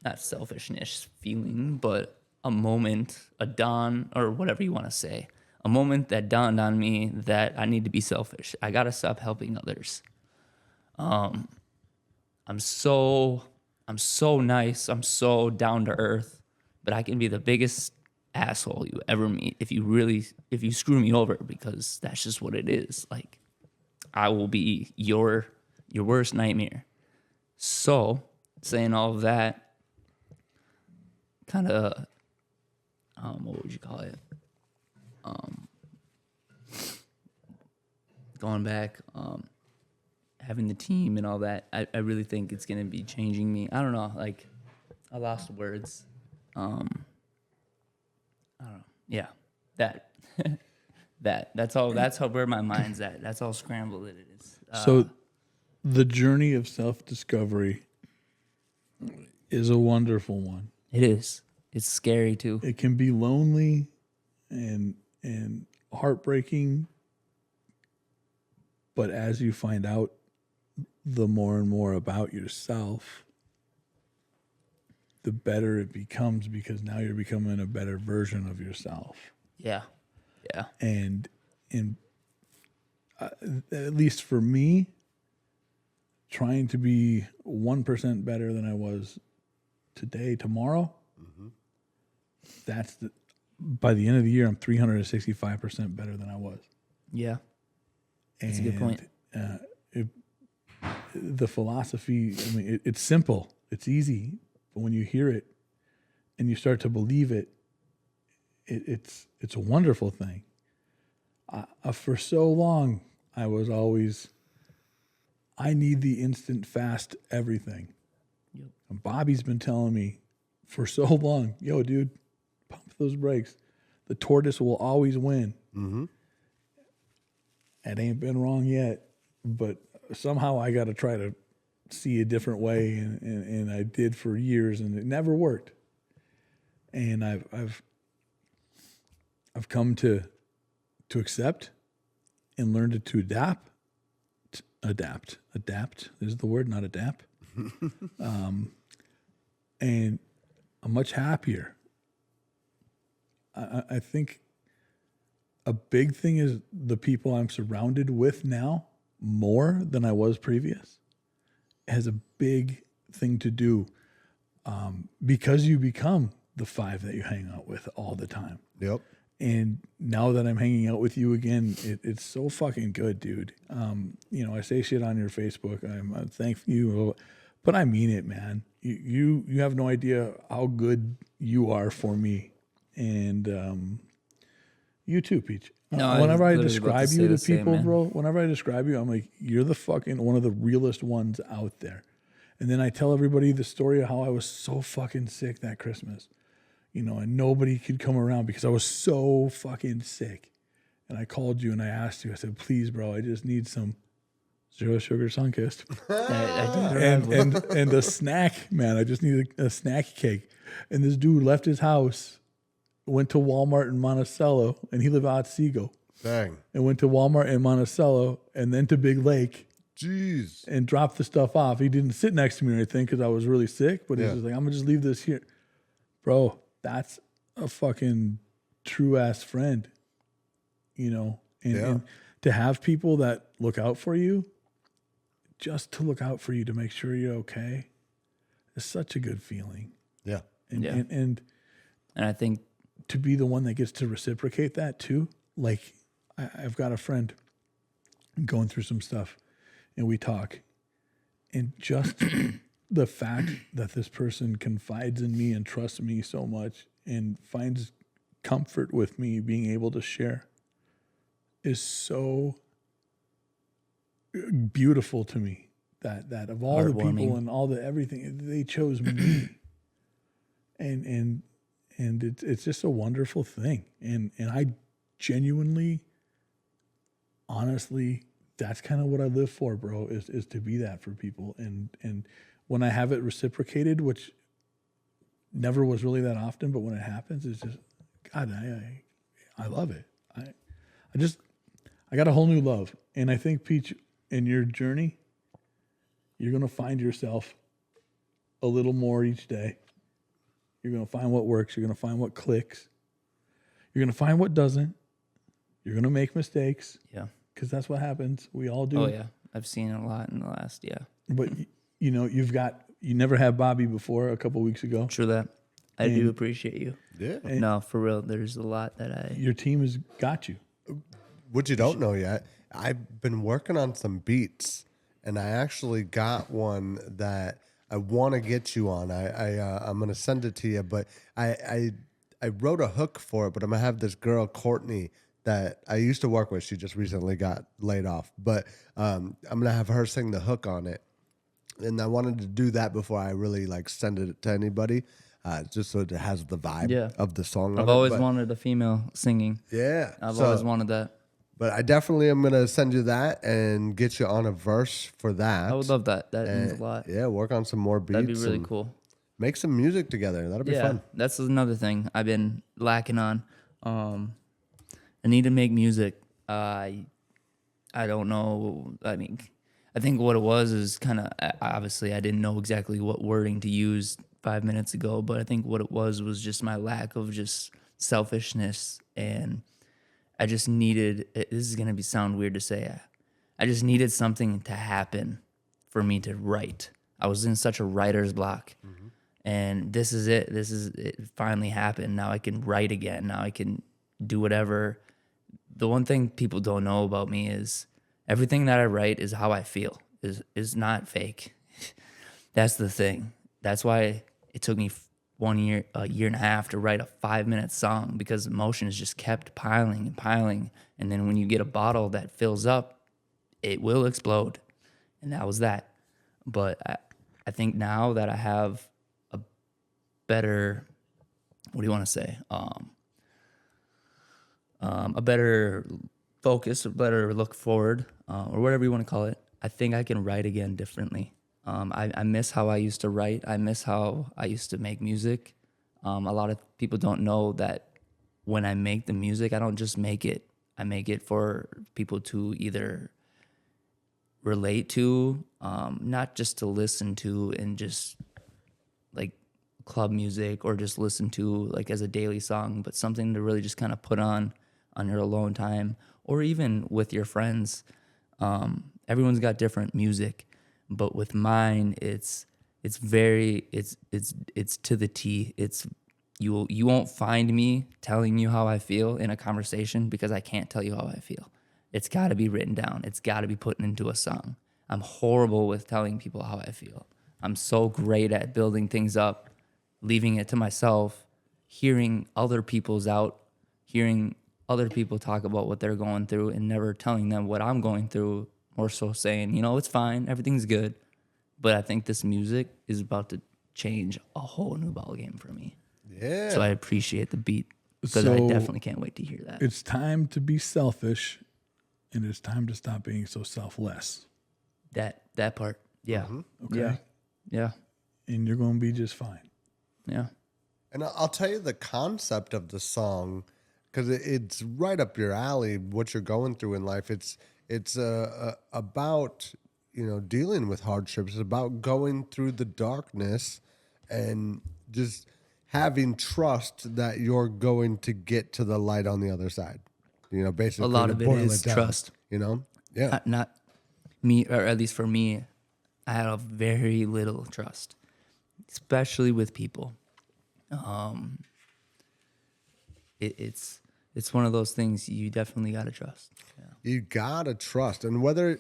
not selfishness feeling, but a moment, a dawn, or whatever you want to say, a moment that dawned on me that I need to be selfish. I got to stop helping others. I'm so nice. I'm so down to earth, but I can be the biggest asshole you ever meet if you screw me over, because that's just what it is. Like, I will be your worst nightmare. So, saying all of that, kind of, what would you call it? Going back, having the team and all that, I really think it's going to be changing me. I don't know, like, I lost words. I don't know. Yeah, that's all. That's where my mind's at. That's how scrambled it is. So the journey of self-discovery is a wonderful one. It is. It's scary too. It can be lonely and heartbreaking, but as you find out the more and more about yourself, the better it becomes, because now you're becoming a better version of yourself. Yeah. And at least for me, trying to be 1% better than I was today, tomorrow, by the end of the year, I'm 365% better than I was. Yeah. That's a good point. The philosophy, I mean, it's simple, it's easy, but when you hear it and you start to believe it, it's a wonderful thing. For so long, I was always, I need the instant, fast everything. Yep. And Bobby's been telling me for so long, yo, dude, pump those brakes. The tortoise will always win. Mm-hmm. It ain't been wrong yet, but somehow I got to try to see a different way, and I did for years, and it never worked. And I've come to accept and learned to adapt. Is the word, not adapt. And I'm much happier. I think a big thing is the people I'm surrounded with now, more than I was previous, has a big thing to do, because you become the 5 that you hang out with all the time. Yep. And now that I'm hanging out with you again, it's so fucking good, dude. I say shit on your Facebook. I'm thank you, but I mean it, man. You have no idea how good you are for me, and you too, Peach. No, whenever I was literally about describe to you say to the same, people, man. bro, whenever I describe you, I'm like, you're the fucking one of the realest ones out there. And then I tell everybody the story of how I was so fucking sick that Christmas, and nobody could come around because I was so fucking sick. And I called you and I asked you, I said, please, bro, I just need some zero sugar Sunkist. and a snack, man. I just need a snack cake. And this dude left his house, went to Walmart in Monticello, and he lived out Otsego. Dang. And went to Walmart in Monticello and then to Big Lake Jeez. and dropped the stuff off. He didn't sit next to me or anything because I was really sick, but he's Yeah. just like, I'm going to just leave this here. Bro, that's a fucking true ass friend, and to have people that look out for you, just to look out for you, to make sure you're okay, is such a good feeling. Yeah. And, Yeah. and And I think to be the one that gets to reciprocate that too. Like I've got a friend going through some stuff and we talk, and just the fact that this person confides in me and trusts me so much and finds comfort with me being able to share is so beautiful to me, that of all the people Heartwarming. and all the everything, they chose me. and it's just a wonderful thing. And I genuinely, honestly, that's kind of what I live for, bro, is to be that for people. And when I have it reciprocated, which never was really that often, but when it happens, it's just, God, I love it. I got a whole new love. And I think, Peach, in your journey, you're going to find yourself a little more each day. You're going to find what works. You're going to find what clicks. You're going to find what doesn't. You're going to make mistakes. Yeah. Because that's what happens. We all do. Oh yeah, I've seen it a lot in the last. Yeah. But you never had Bobby before a couple weeks ago. True that. I do appreciate you. Yeah. No, for real. There's a lot that I. Your team has got you. What you don't know yet, I've been working on some beats, and I actually got one that I want to get you on. I'm gonna send it to you, but I wrote a hook for it, but I'm gonna have this girl Courtney that I used to work with. She just recently got laid off, but I'm gonna have her sing the hook on it, and I wanted to do that before I really send it to anybody, just so it has the vibe of the song. I've always wanted a female singing. Yeah, I've always wanted that. But I definitely am gonna send you that and get you on a verse for that. I would love that. That means a lot. Yeah, work on some more beats. That'd be really and cool. Make some music together. That'll be fun. That's another thing I've been lacking on. I need to make music. I don't know. I mean, I think what it was is kind of, obviously I didn't know exactly what wording to use 5 minutes ago, but I think what it was just my lack of just selfishness, and I just needed, this is going to sound weird to say, I just needed something to happen for me to write. I was in such a writer's block, and this is it. It finally happened. Now I can write again. Now I can do whatever. The one thing people don't know about me is everything that I write is how I feel, is not fake. That's the thing. That's why it took me a year and a half to write a 5-minute song, because emotions just kept piling and piling. And then when you get a bottle that fills up, it will explode. And that was that. But I think now that I have a better, what do you want to say? A better focus, a better look forward, or whatever you want to call it, I think I can write again differently. I miss how I used to write. I miss how I used to make music. A lot of people don't know that when I make the music, I don't just make it. I make it for people to either relate to, not just to listen to and just like club music, or just listen to like as a daily song, but something to really just kind of put on your alone time, or even with your friends. Everyone's got different music, but with mine, it's to the T. You won't find me telling you how I feel in a conversation, because I can't tell you how I feel. It's got to be written down. It's got to be put into a song. I'm horrible with telling people how I feel. I'm so great at building things up, leaving it to myself, hearing other people's out, hearing other people talk about what they're going through, and never telling them what I'm going through, more so saying, it's fine, everything's good. But I think this music is about to change a whole new ballgame for me. Yeah. So I appreciate the beat, because I definitely can't wait to hear that. It's time to be selfish, and it's time to stop being so selfless. That part. Yeah. Okay? Yeah. And you're going to be just fine. Yeah. And I'll tell you the concept of the song, because it's right up your alley, what you're going through in life. It's about, dealing with hardships. It's about going through the darkness and just having trust that you're going to get to the light on the other side. Basically. A lot of it boil is down, trust. Yeah. Not me, or at least for me, I had a very little trust, especially with people. It's one of those things you definitely got to trust. Yeah. You gotta trust, and whether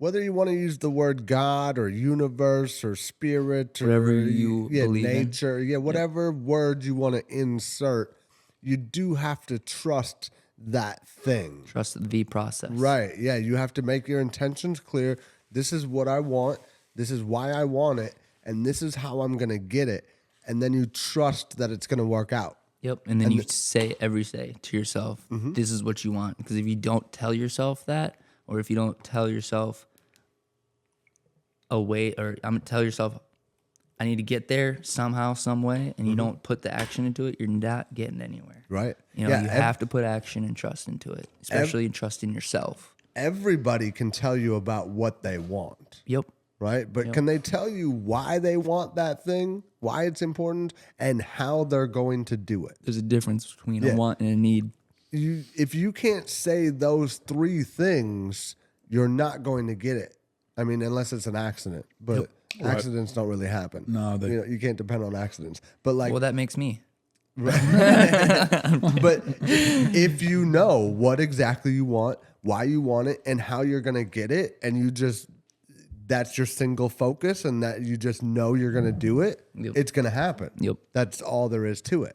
you want to use the word God or universe or spirit or Whatever you believe in. nature, whatever word you want to insert, you do have to trust that thing. Trust the process. Right? Yeah, you have to make your intentions clear. This is what I want. This is why I want it, and this is how I'm gonna get it. And then you trust that it's gonna work out. Yep. And then you say every day to yourself, this is what you want. Because if you don't tell yourself that, or if you don't tell yourself a way, or I'm going to tell yourself, I need to get there somehow, some way, and you don't put the action into it, you're not getting anywhere. Right. You have to put action and trust into it, especially trust in yourself. Everybody can tell you about what they want. Yep. Right? But can they tell you why they want that thing, why it's important, and how they're going to do it? There's a difference between a want and a need. If you can't say those three things, you're not going to get it. I mean, unless it's an accident. But accidents don't really happen. No, you can't depend on accidents. But Well, that makes me. but if you know what exactly you want, why you want it, and how you're going to get it, and you just... that's your single focus, and that you just know you're going to do it, it's going to happen. Yep. That's all there is to it.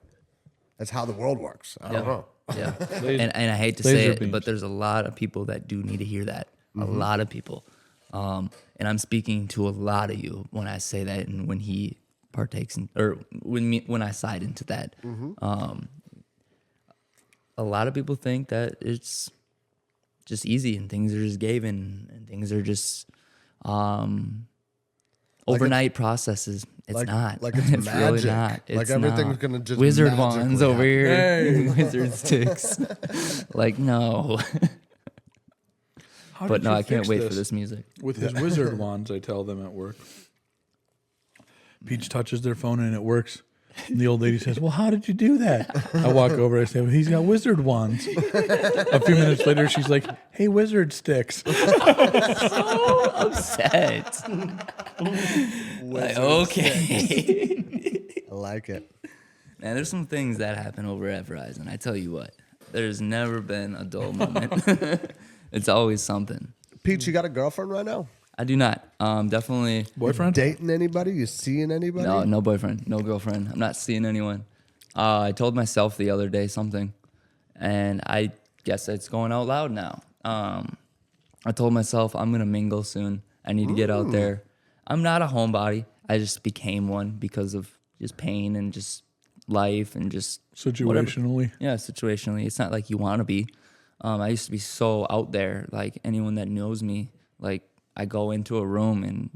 That's how the world works. I don't know. Yeah. and I hate to say it, but there's a lot of people that do need to hear that. A lot of people. And I'm speaking to a lot of you when I say that, and when he partakes in, or when I side into that. A lot of people think that it's just easy and things are just given and things are just overnight processes. It's not. Like it's it's magic. Really not. It's like everything's not. gonna just wizard magically wands over happen. here. Wizard sticks. Like no. But no, I can't wait for this music. With his wizard wands, I tell them at work, Peach touches their phone and it works. And the old lady says, well, how did you do that? I walk over, I say, well, he's got wizard wands. A few minutes later, she's like, hey, wizard sticks. Upset. Like, okay. I like it. Man, there's some things that happen over at Verizon. I tell you what, there's never been a dull moment. It's always something. Pete, you got a girlfriend right now? I do not. Definitely. Boyfriend? Dating anybody? You seeing anybody? No boyfriend, no girlfriend. I'm not seeing anyone. I told myself the other day something, and I guess it's going out loud now. I told myself I'm going to mingle soon. I need to get out there. I'm not a homebody. I just became one because of just pain and just life and just Situationally. whatever. Yeah, situationally. It's not like you want to be. I used to be so out there. Like anyone that knows me, like I go into a room and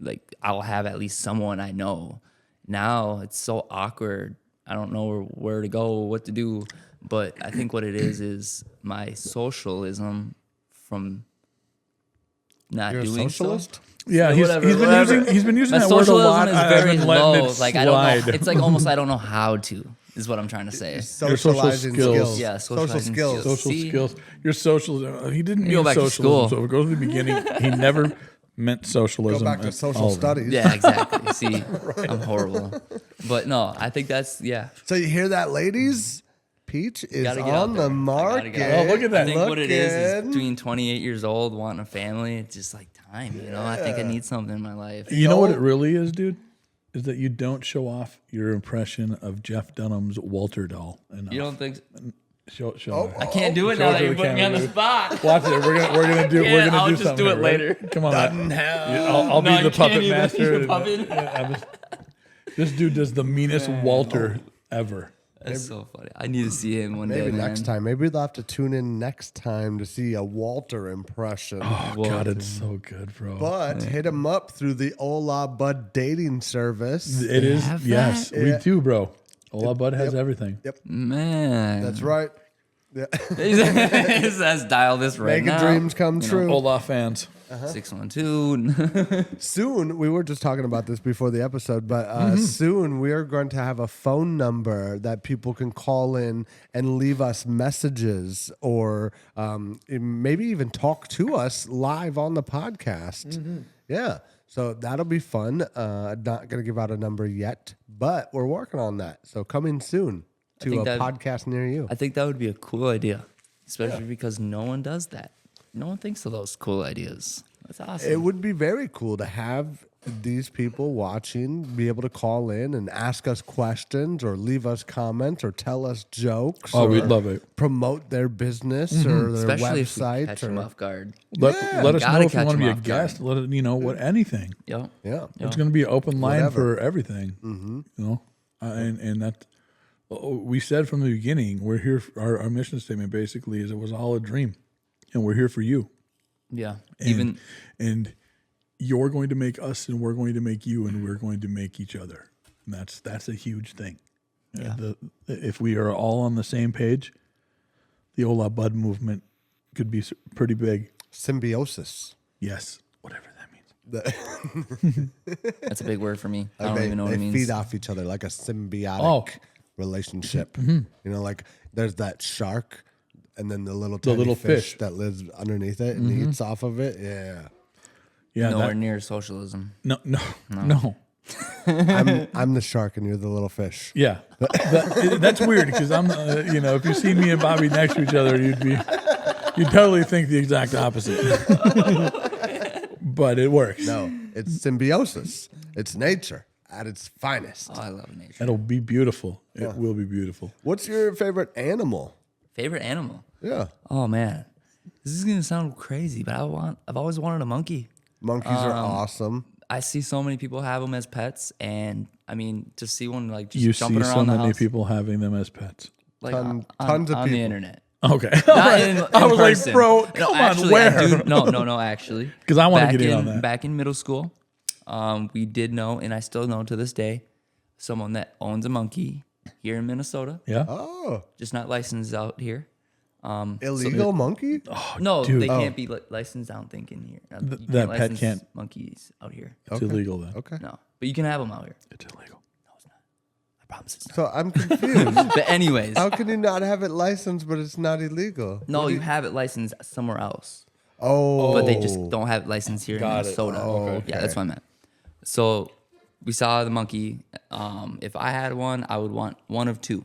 like I'll have at least someone I know. Now it's so awkward. I don't know where to go, what to do. But I think what it is my socialism from not You're a doing socialist? so. Yeah, Whatever. he's been using My that word a socialism lot. is I've very been letting low. it Like I don't know. slide. It's like almost I don't know how to. Is what I'm trying to say. Socializing skills. skills. Yeah, social socializing skills. skills. Social See? skills. Your social. He didn't You go use back to socialism. school. So if it goes to the beginning, he never meant Go socialism. back to at social all. studies. Yeah, exactly. See, I'm horrible. But no, I think that's So you hear that, ladies? Peach is Gotta get out on there. the I gotta market. get out Oh, look at that. I think what it is Looking. between 28 years old, wanting a family, it's just like time, you know? I think I need something in my life. You know what it really is, dude? Is that you don't show off your impression of Jeff Dunham's Walter doll enough. You don't think Show Oh, her. I can't do it Show now it that to you're the putting me on the camera, spot. Watch it. We're gonna do I'll just something do it here, later. right? Come on. I'll No, be you the can't puppet even. master. You're the puppet. This dude does the meanest Walter ever. That's so funny. I need to see him one Maybe day, next man. time. Maybe they'll have to tune in next time to see a Walter impression. Oh God, it's so good, bro. But hit him up through the Hola Bud dating service. It is. have Yes, that? we Yeah. do, bro. Hola Bud has everything. Man. That's right. Yeah. Let's dial this right Making now. dreams come true. Hola fans. 612. Soon, we were just talking about this before the episode, but soon we are going to have a phone number that people can call in and leave us messages or maybe even talk to us live on the podcast. Yeah. So that'll be fun. Not going to give out a number yet, but we're working on that. So coming soon to think a that- podcast near you. I think that would be a cool idea, especially because no one does that. No one thinks of those cool ideas. That's awesome. It would be very cool to have these people watching be able to call in and ask us questions or leave us comments or tell us jokes. Oh, or we'd love it. Promote their business or their Especially if we website. catch them or, off guard. Let us Gotta know if you catch want to be a them off guard. guest. Let it, what anything. Yep. yeah. It's going to be an open line Whatever. for everything. You know, and that we said from the beginning, we're here. Our mission statement basically is it was all a dream, and we're here for you. Yeah. And, and you're going to make us, and we're going to make you, and we're going to make each other. And that's a huge thing. Yeah. If we are all on the same page, the Hola Bud movement could be pretty big. Symbiosis. Yes, whatever that means. That's a big word for me. I Like don't even know what they it means. feed off each other like a symbiotic Oh. relationship. You know, like there's that shark and then the little little fish fish. that lives underneath it and eats off of it. Yeah. Yeah, Nowhere near socialism. no. I'm the shark and you're the little fish. Yeah, that's weird because I'm, if you see me and Bobby next to each other, you'd totally think the exact opposite. But it works. No, it's symbiosis. It's nature at its finest. Oh, I love nature. It'll be beautiful. It will be beautiful. What's your favorite animal? Favorite animal? Yeah. Oh man, this is gonna sound crazy, but I've always wanted a monkey. Monkeys are awesome. I see so many people have them as pets, and I mean to see one like just You jumping see around so the many house, people having them as pets. like tons of on the people. internet. Okay. Not in I was like, person. bro, No, come on, actually, where? No, actually. 'Cause I wanna Back get in on that. Back in middle school, we did know, and I still know to this day, someone that owns a monkey here in Minnesota, Yeah. Oh, just not licensed out here. illegal monkey? No, dude. they can't be licensed. I don't think in here. You that pet license can't- monkeys out here. It's illegal then. Okay. No, But you can have them out here. It's illegal. I promise it's not. So I'm confused. But anyways, How can you not have it licensed, but it's not illegal? no, you have it licensed somewhere else. Oh, But they just don't have it licensed here in Got it. Minnesota. Oh, okay. Yeah, that's what I meant. So we saw the monkey. If I had one, I would want one of two.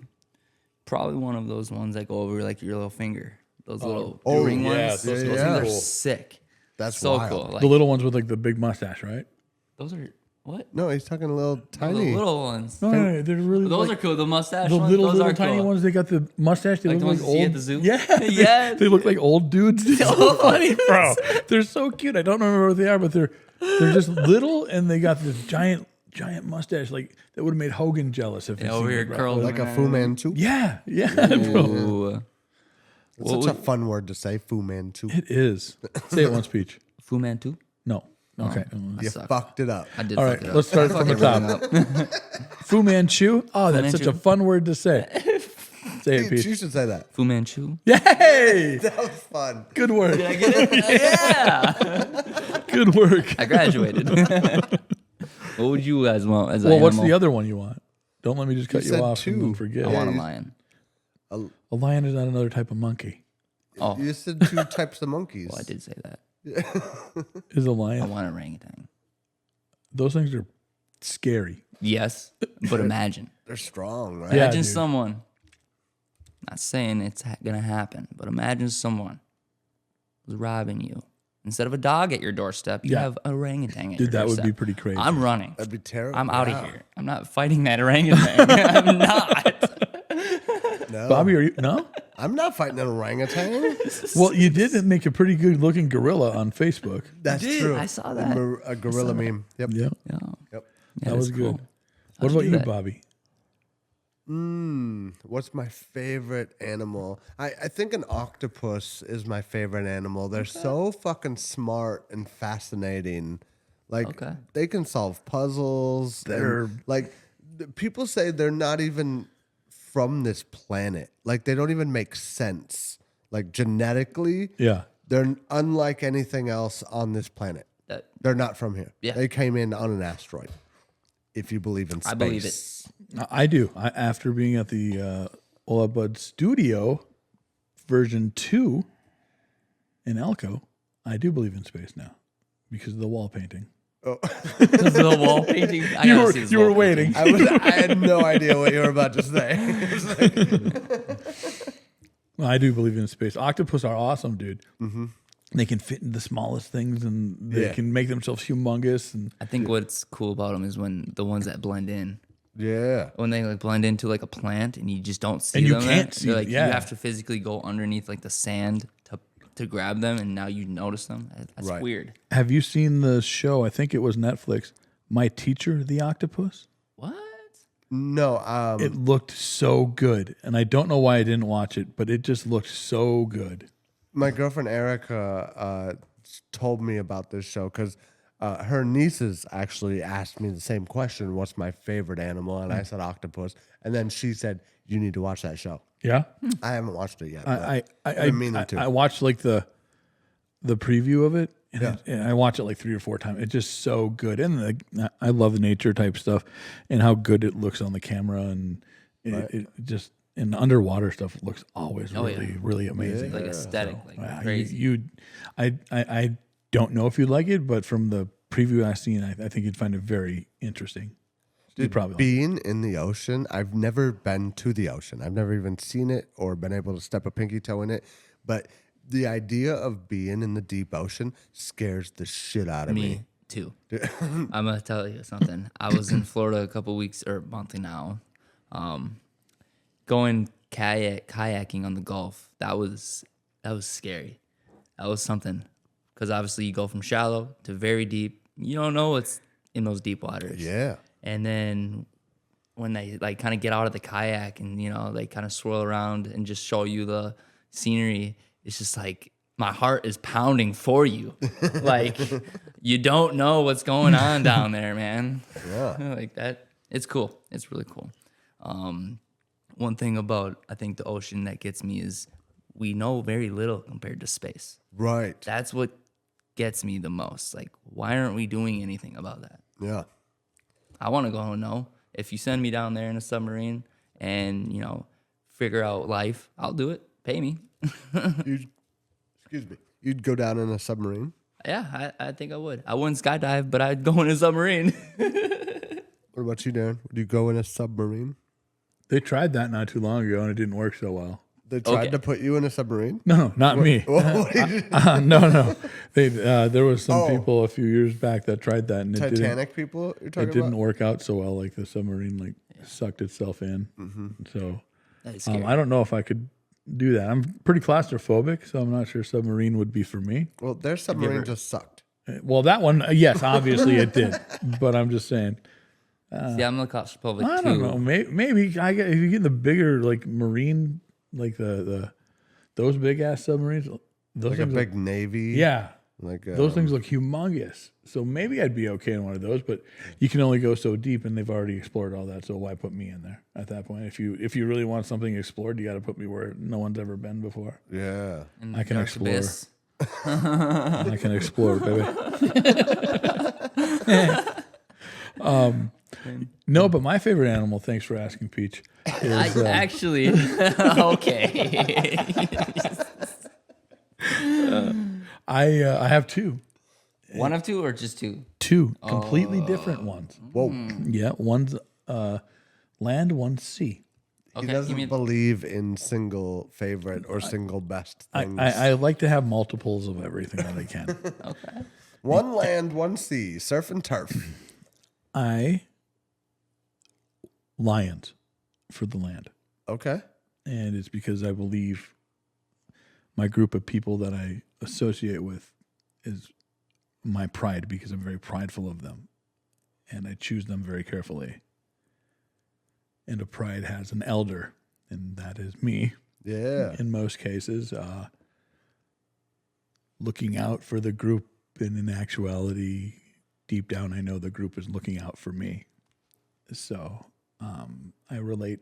Probably one of those ones that go over like your little finger. Those little ring yeah, ones. those Those are things are cool. sick. That's so wild. cool. Like, The little ones with like the big mustache, right? those are what? No, he's talking a little The tiny. little ones. No, they're really. Those like, are cool. The mustache the ones. little those are tiny cool. ones. They got the mustache. They Like the look ones like you see old. at the zoo? Yeah, Yes. They look like old dudes. They're so funny, bro. They're so cute. I don't remember what they are, but they're just little, and they got this giant mustache like that would have made Hogan jealous if Yeah, he over seen here it, bro. curled. Like a Fu Manchu. Yeah, bro. Ooh. It's such a fun word to say, Fu Manchu. It is. Say it once, Peach. Fu Manchu? No. Okay. You suck. fucked it up. I did All fuck right. it up. Let's start from the top. Fu Manchu. Oh, that's such a Manchu. fun word to say. Say it, You Peach. should say that. Fu Manchu? Yay! That was fun. Good work. Did I get it? Yeah. Good work. I graduated. What would you guys want as an Well, what's animal? the other one you want? Don't let me just cut you said off two. and then forget. I want a you- lion. A lion is not another type of monkey. Oh, You said two types of monkeys. well, I did say that. Is a I lion? want an orangutan. Those things are scary. Yes, but imagine. They're strong, right? Yeah, Imagine dude. someone. Not saying it's gonna happen, but imagine someone was robbing you. Instead of a dog at your doorstep, you Yeah. have an orangutan at Dude, your that would doorstep. be pretty crazy. I'm running. That'd be terrible. I'm out Yeah. of here. I'm not fighting that orangutan. I'm not. No. Bobby, are you? No? I'm not fighting an orangutan. Well, you did make a pretty good looking gorilla on Facebook. That's did. true. I saw that. A gorilla meme. Yep. Yeah. Yeah, Yep. That was that's good. cool. What How'd about do you, that? Bobby? What's my favorite animal? I think an octopus is my favorite animal. They're so fucking smart and fascinating. Like Okay. they can solve puzzles. They're- like people say they're not even from this planet. Like they don't even make sense. Like genetically, Yeah. they're unlike anything else on this planet. That They're not from here. Yeah. They came in on an asteroid. If you believe in space. I believe it. I do. After being at the Hola Bud Studio version 2 in Elko, I do believe in space now because of the wall painting. the wall painting. I You gotta were, see this you were wall painting. waiting. I had no idea what you were about to say. Well, I do believe in space. Octopus are awesome, dude. Mm-hmm. They can fit in the smallest things and they Yeah. can make themselves humongous. And I think what's cool about them is when the ones that blend in. Yeah. When they like blend into like a plant and you just don't see And you them. can't there, see they're them, like yeah. you have to physically go underneath like the sand to grab them, and now you notice them. That's Right. weird. have you seen the show? I think it was Netflix. My Teacher, the Octopus. What? No, It looked so good, and I don't know why I didn't watch it, but it just looked so good. my girlfriend Erica told me about this show because her nieces actually asked me the same question: "What's my favorite animal?" And I said octopus, and then she said, "You need to watch that show." Yeah, I haven't watched it yet. I been meaning to. I watched like the preview of it, and I watched it like 3 or 4 times. It's just so good, and I love the nature type stuff and how good it looks on the camera, and it just and underwater stuff looks always Oh, really yeah. really amazing. Like aesthetic, like Wow, crazy. I don't know if you'd like it, but from the preview I've seen, I think you'd find it very interesting. You'd probably like it. Being in the ocean, I've never been to the ocean. I've never even seen it or been able to step a pinky toe in it. But the idea of being in the deep ocean scares the shit out of me. Me too. I'm gonna tell you something. I was in Florida a couple weeks or monthly now, going kayaking on the Gulf. That was scary. That was something because obviously you go from shallow to very deep. You don't know what's in those deep waters. Yeah. And then when they like kind of get out of the kayak and they kind of swirl around and just show you the scenery, it's just like my heart is pounding for you. Like you don't know what's going on down there, man. Yeah. Like that. It's cool. It's really cool. One thing about I think the ocean that gets me is we know very little compared to space. Right. That's what gets me the most. Like, why aren't we doing anything about that? Yeah. I want to go. No, if you send me down there in a submarine and figure out life, I'll do it. Pay me. Excuse me. You'd go down in a submarine? Yeah, I think I would. I wouldn't skydive, but I'd go in a submarine. What about you, Darren? Would you go in a submarine? They tried that not too long ago, and it didn't work so well. They tried Okay. to put you in a submarine? No, not me. What did you- No. There was some people a few years back that tried that, and Titanic people you're talking it didn't about? work out so well. Like the submarine sucked itself in. So That is scary. I don't know if I could do that. I'm pretty claustrophobic, so I'm not sure submarine would be for me. Well, their submarine just sucked. Well, that one, yes, obviously it did. But I'm just saying, See, I'm a claustrophobic I too. don't know. Maybe if you get the bigger marine, like those big ass submarines, those Like a things big navy. yeah. Like Those things look humongous. So maybe I'd be okay in one of those, but you can only go so deep, and they've already explored all that. So why put me in there at that point? If you really want something explored, you got to put me where no one's ever been before. Yeah. In the I can dark explore. abyss. I can explore, baby. No, but my favorite animal, thanks for asking, Peach, is Actually, okay. I have two One of two or just two? completely different ones. Whoa. Yeah, one's land, one's sea. He Okay, doesn't believe in single favorite or single best things. I like to have multiples of everything that I can. Okay. One land, one sea, surf and turf. Lions for the land. Okay. And it's because I believe my group of people that I associate with is my pride, because I'm very prideful of them. And I choose them very carefully. And a pride has an elder, and that is me. Yeah. In most cases, looking out for the group, and in actuality, deep down, I know the group is looking out for me. So I relate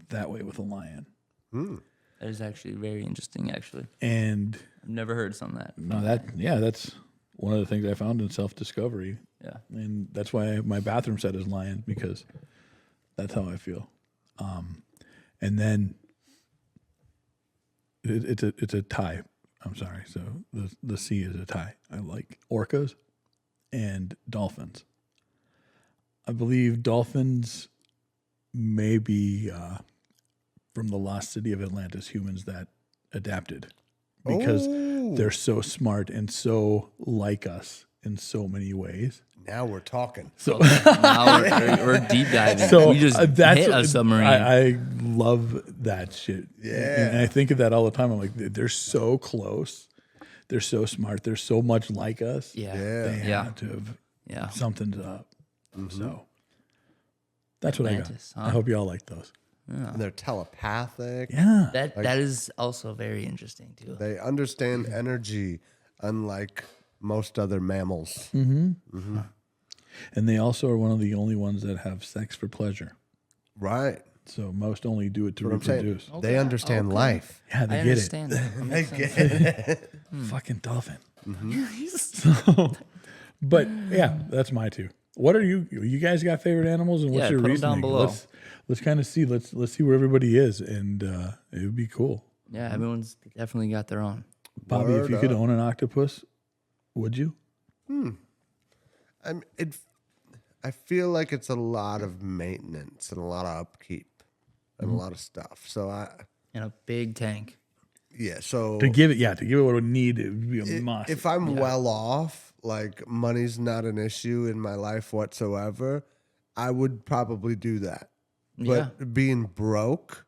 that way with a lion. That is actually very interesting, actually. And I've never heard some of that. no, that's one of the things I found in self-discovery. Yeah. And that's why my bathroom set is lion, because that's how I feel. And then it's a tie. I'm sorry. So the sea is a tie. I like orcas and dolphins. I believe dolphins may be from the lost city of Atlantis, humans that adapted, because they're so smart and so like us in so many ways. Now we're talking. So Now we're deep diving. So we just hit a submarine. I love that shit. Yeah. And I think of that all the time. I'm like, they're so close. They're so smart. They're so much like us. yeah. They Yeah. have to have Yeah. something's up. So that's what Atlantis, I got. huh? I hope y'all like those. And they're telepathic. Yeah. That is also very interesting too. They understand energy, unlike most other mammals. And they also are one of the only ones that have sex for pleasure. Right. So most only do it to What I'm saying. reproduce. They understand life. Yeah, they I get understand. That. That They makes get sense. it. Fucking dolphin. So, but yeah, that's my two. What are you guys got favorite animals, and what's Yeah, your put 'em reasoning? down below. Let's kind of see. Let's see where everybody is, and it would be cool. Yeah, everyone's definitely got their own. Bobby, if Word you could up. own an octopus, would you? I feel like it's a lot of maintenance and a lot of upkeep and a lot of stuff. So In a big tank. so To give it what it would need, it would be a must. if I'm well off, like money's not an issue in my life whatsoever, I would probably do that. But being broke,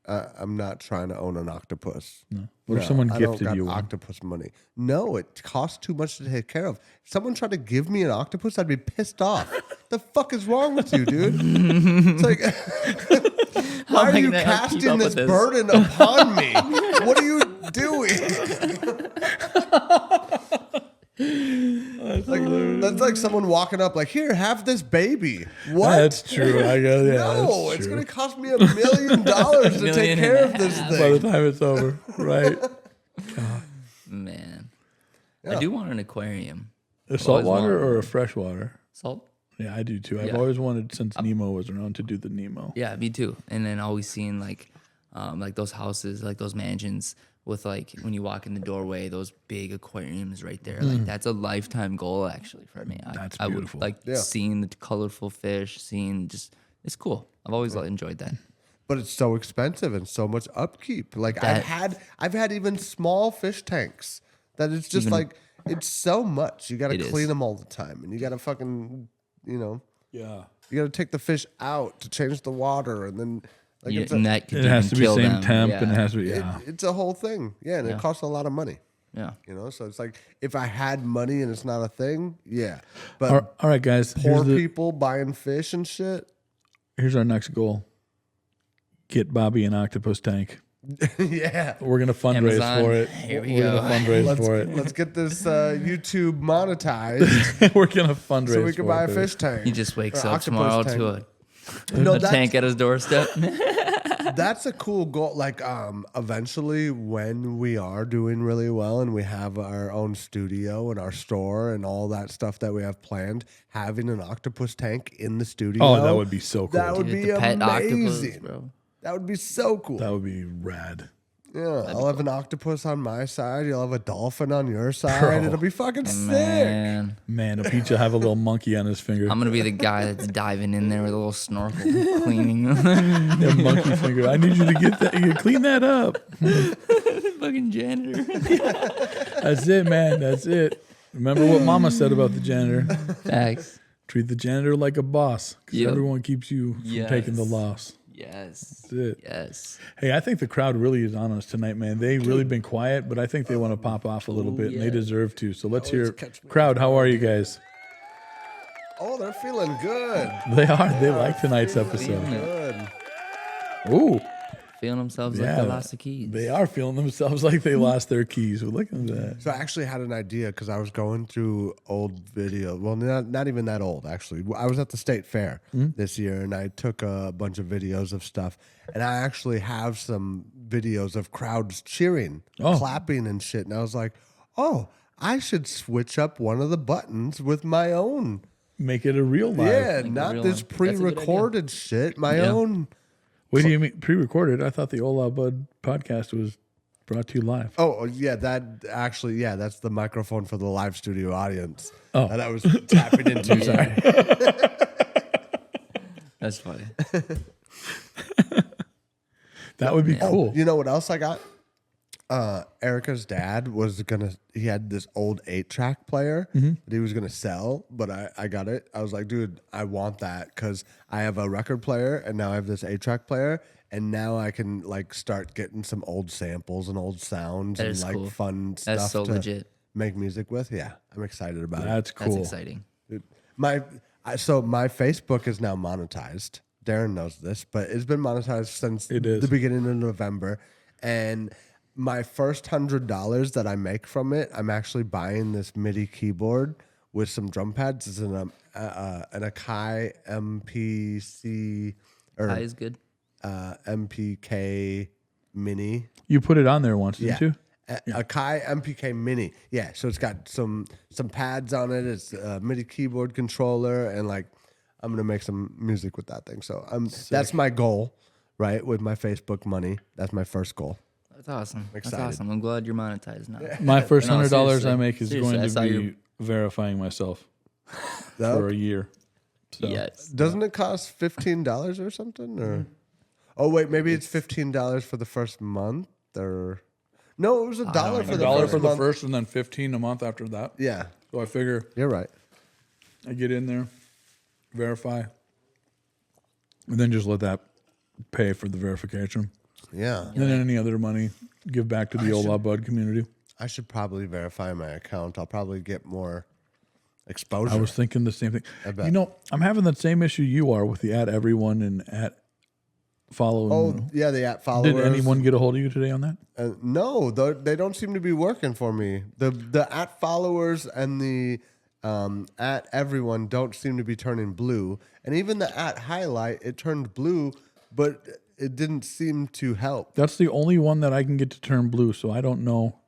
I'm not trying to own an octopus. What if someone I gifted don't got you one? octopus money? No, it costs too much to take care of. If someone tried to give me an octopus, I'd be pissed off. The fuck is wrong with you, dude? It's like, why are you How keep casting up this with this? burden upon me? What are you doing? That's like someone walking up, like, here, have this baby. What? That's true. I guess, yeah, No, that's it's true. going to cost me $1 million to take million care and of this By the thing. time it's over, right? Man. I do want an aquarium. A saltwater want or a freshwater? Salt? Yeah, I do too. I've Yeah. always wanted, since Nemo was around, to do the Nemo. Yeah, me too. And then always seeing like those houses, like those mansions with like when you walk in the doorway, those big aquariums right there. Like that's a lifetime goal actually for me. That's I would beautiful. like Yeah. seeing the colorful fish, seeing just it's cool. I've always enjoyed that. But it's so expensive and so much upkeep. Like That- I've had even small fish tanks that it's just Even- like it's so much. You got to It clean is. them all the time, and you got to fucking Yeah. you got to take the fish out to change the water, and then like Yeah, it's a, and that could It has even to be kill same them. temp, yeah. and it has to be, it's a whole thing. Yeah, and it costs a lot of money. yeah. So it's like if I had money and it's not a thing, yeah. But All right, guys. poor people buying fish and shit. Here's our next goal. Get Bobby an octopus tank. Yeah. We're gonna fundraise Amazon. for it. Here we We're go. gonna fundraise for it. Let's get this YouTube monetized We're gonna fundraise so we can for buy a it. fish tank. He just wakes Or up octopus tomorrow tank. to No, a tank at his doorstep. That's a cool goal. Like, eventually, when we are doing really well and we have our own studio and our store and all that stuff that we have planned, having an octopus tank in the studio. Oh, that would be so cool. That would Dude, be the pet octopus, amazing. bro. That would be so cool. That would be rad. Yeah, I'll have an octopus on my side. You'll have a dolphin on your side. Bro. It'll be fucking sick. Man, Man, a Peach will have a little monkey on his finger. I'm gonna be the guy that's diving in there with a little snorkel, cleaning. A monkey finger. I need you to get that. You clean that up. Fucking janitor. That's it, man. That's it. Remember what Mama said about the janitor. Facts. Treat the janitor like a boss, because Yep. everyone keeps you from taking the Yes. loss. Yes. That's it. Yes. Hey, I think the crowd really is on us tonight, man. They've really been quiet, but I think they want to pop off a little bit, and they yeah. deserve to. So let's Always hear. catch me Crowd, how are you guys? Oh, they're feeling good. They are. They like tonight's episode. Good. Ooh, Feeling themselves Yeah, like they lost the keys. they are feeling themselves like they lost their keys. Well, look at that. So I actually had an idea because I was going through old video. Well, not even that old, actually. I was at the state fair this year, and I took a bunch of videos of stuff. And I actually have some videos of crowds cheering, clapping and shit. And I was like, oh, I should switch up one of the buttons with my own. Make it a real live. Yeah, Like a not real this one. That's a good idea. pre-recorded shit. My Yeah. own. What do you mean pre-recorded? I thought the Hola Bud podcast was brought to you live. Oh, yeah, that's the microphone for the live studio audience Oh. that I was tapping into. Sorry. That's funny. That would be cool. You know what else I got? Erica's dad he had this old 8-track player that he was gonna sell, but I got it. I was like, dude, I want that because I have a record player and now I have this 8-track player, and now I can like start getting some old samples and old sounds That and is like cool. fun That's stuff so to legit. make music with. Yeah, I'm excited about it. That's That's cool. exciting. Dude, so my Facebook is now monetized. Darren knows this, but it's been monetized since It is. the beginning of November. And my first $100 that I make from it, I'm actually buying this MIDI keyboard with some drum pads. It's an Akai MPC or High is good. MPK Mini. You put it on there once, Yeah. didn't you? Akai MPK Mini. Yeah, so it's got some pads on it. It's a MIDI keyboard controller, and like I'm gonna make some music with that thing. So that's my goal, right? With my Facebook money, that's my first goal. That's awesome. That's excited. awesome. I'm glad you're monetized now. My first No, $100 I seriously. make is Seriously, I going saw to your- be verifying myself No? for a year. So, Yes. Doesn't it cost $15 or something? Or oh wait, maybe it's $15 for the first month, or no, it was $1 for a the dollar first for the month. first, and then 15 a month after that. Yeah, So I figure you're right. I get in there, verify, and then just let that pay for the verification. Yeah, And then any other money, give back to the Hola Bud community. I should probably verify my account. I'll probably get more exposure. I was thinking the same thing. bet. You know, I'm having that same issue you are with the @everyone and @follow. oh yeah, the @followers. Did anyone get a hold of you today on that? No, they don't seem to be working for me. The @followers and the @everyone don't seem to be turning blue, and even the @highlight it turned blue, but it didn't seem to help. That's the only one that I can get to turn blue, so I don't know.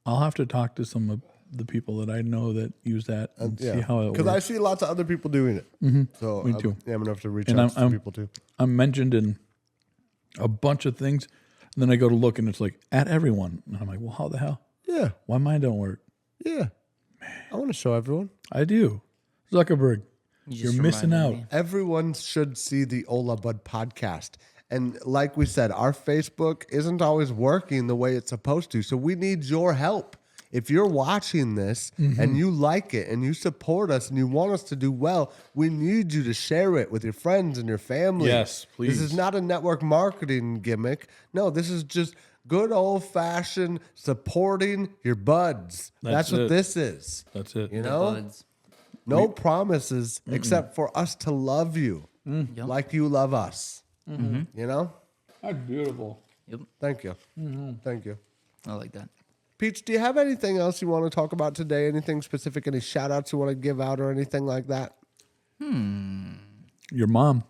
I'll have to talk to some the people that I know that use that and see how it works. Because I see lots of other people doing it. So Me too. I'm gonna have to reach And out to some people too. I'm mentioned in a bunch of things, and then I go to look, and it's like at everyone, and I'm like, well, how the hell? Yeah, Why mine don't work? yeah. I want to show everyone. I do. Zuckerberg, You you're just missing reminded out. me. Everyone should see the Hola Bud podcast. And like we said, our Facebook isn't always working the way it's supposed to. So we need your help. If you're watching this and you like it and you support us and you want us to do well, we need you to share it with your friends and your family. Yes, please. This is not a network marketing gimmick. No, this is just good old-fashioned supporting your buds. That's what it. this is. That's it. You know? Buds. No promises except for us to love you Yep. like you love us. You know? That's beautiful. Yep. Thank you. Thank you. I like that. Peach, do you have anything else you want to talk about today? Anything specific? Any shout outs you want to give out or anything like that? Your mom.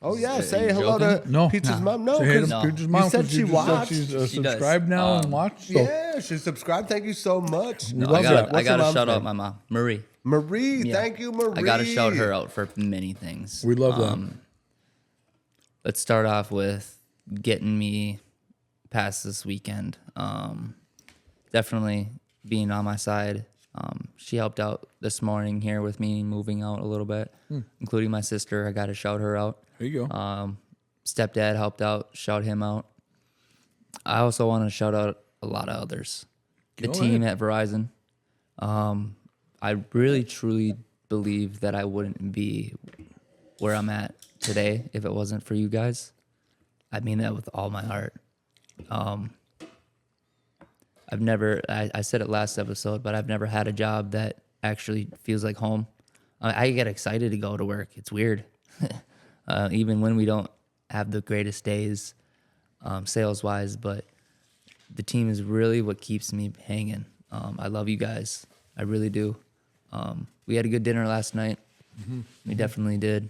Oh, yeah. Are Say you hello joking? to No. Peach's mom. No, Say hey to 'cause Peach's you mom, said 'cause she you just said watched. she's She does. subscribed now and watched. So Yeah, she subscribed. Thank you so much. No, love I got that. I What's got your to mom's shout out name? my mom, Marie. Marie. Yeah. Thank you, Marie. I got to shout her out for many things. we love that. Let's start off with getting me past this weekend. Definitely being on my side. She helped out this morning here with me moving out a little bit, including my sister. I got to shout her out. There you go. Stepdad helped out, shout him out. I also want to shout out a lot of others. The Go team at Verizon. I really truly believe that I wouldn't be where I'm at today if it wasn't for you guys. I mean that with all my heart. I've never, I said it last episode, but I've never had a job that actually feels like home. I get excited to go to work. It's weird. Even when we don't have the greatest days sales wise, but the team is really what keeps me hanging. I love you guys. I really do. We had a good dinner last night. We definitely did.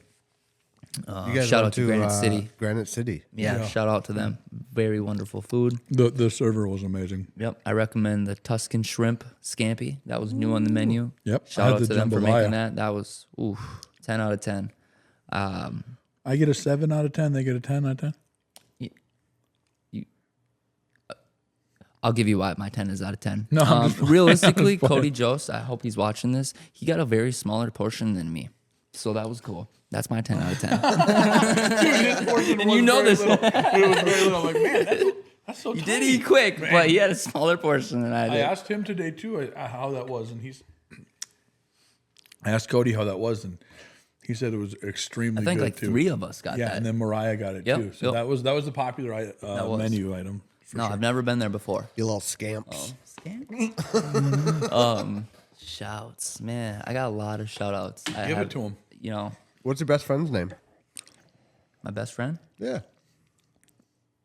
You guys Shout went out to Granite City. Granite City. Yeah, shout out to them. Very wonderful food. The server was amazing. Yep, I recommend the Tuscan shrimp scampi. That was new on the menu. Yep, I Shout had out the to them for jambalaya. making that. That was 10 out of 10. I get a 7 out of 10. They get a 10 out of 10. I'll give you why my 10 is out of 10. No, I'm just- Realistically, I'm just Cody Jost, I hope he's watching this. He got a very smaller portion than me. So that was cool. That's my 10 out of 10. And you know this. It was very little. I'm like, man, that's so He tiny. did eat quick, but he had a smaller portion than I I did. asked him today too how that was, and I asked Cody how that was, and he said it was extremely I think good like too. 3 of us got Yeah, that. and then Mariah got it Yep, too. So yep. that was the popular was. menu item. No, I've never been there before. You little scamps. Shouts. Man, I got a lot of shout outs. Give it to him. You know, What's your best friend's name? my best friend. Yeah.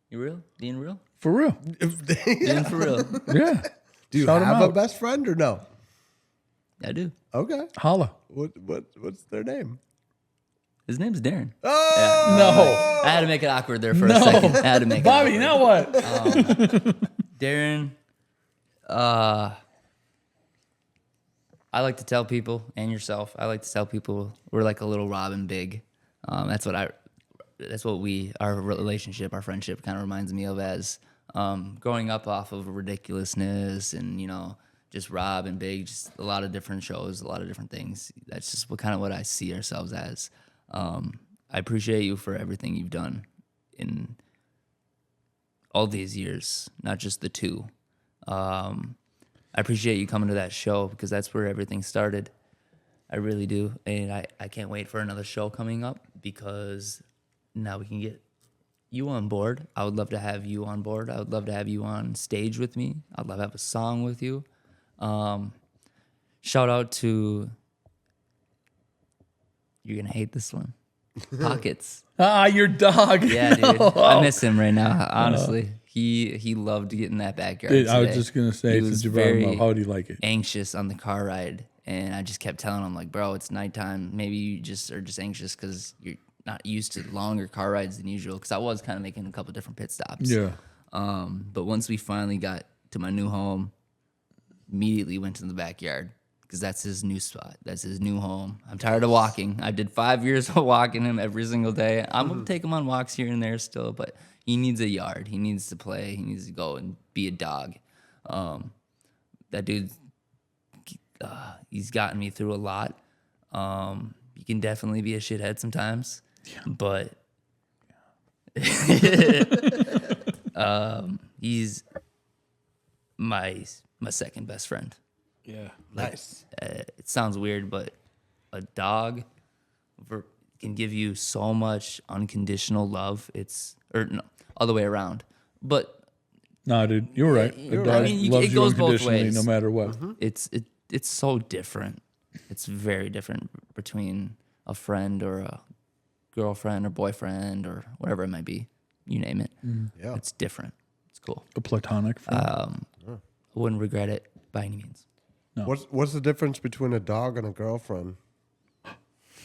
You real? Being real? For real. Being for real. Yeah. Do you Shout 'em have a out. best friend or no? I do. Okay. Holla. What's their name? His name's Darren. Oh, No. I had to make it awkward there for a second. I had to make Bobby, it now what? Darren, I like to tell people, and yourself, I like to tell people we're like a little Robin Big. That's what our relationship, our friendship kind of reminds me of as growing up off of Ridiculousness and, just Rob and Big, just a lot of different shows, a lot of different things. That's just what I see ourselves as. I appreciate you for everything you've done in all these years, not just the 2. I appreciate you coming to that show because that's where everything started. I really do. And I can't wait for another show coming up because now we can get you on board. I would love to have you on board. I would love to have you on stage with me. I'd love to have a song with you. Shout out to, you're going to hate this one, Pockets. Your dog. Yeah, dude. I miss him right now, honestly. He loved getting in that backyard. Dude, I was today. just going to say, He since was you brought him very up, how do you like it? anxious on the car ride, and I just kept telling him, like, bro, it's nighttime. Maybe you just are just anxious because you're not used to longer car rides than usual. Because I was kind of making a couple different pit stops. Yeah. But once we finally got to my new home, immediately went to the backyard because that's his new spot. That's his new home. I'm tired of walking. I did 5 years of walking him every single day. I'm going to take him on walks here and there still, but he needs a yard. He needs to play. He needs to go and be a dog. That dude, he's gotten me through a lot. He can definitely be a shithead sometimes, but he's my second best friend. Yeah. Nice. It sounds weird, but a dog can give you so much unconditional love. All the way around. But No, dude, you were right. A dog I mean, loves it you goes both unconditionally, ways. no matter what. it's so different. It's very different between a friend or a girlfriend or boyfriend or whatever it might be. You name it. Yeah. It's different. It's cool. A platonic friend. I wouldn't regret it by any means. What's the difference between a dog and a girlfriend?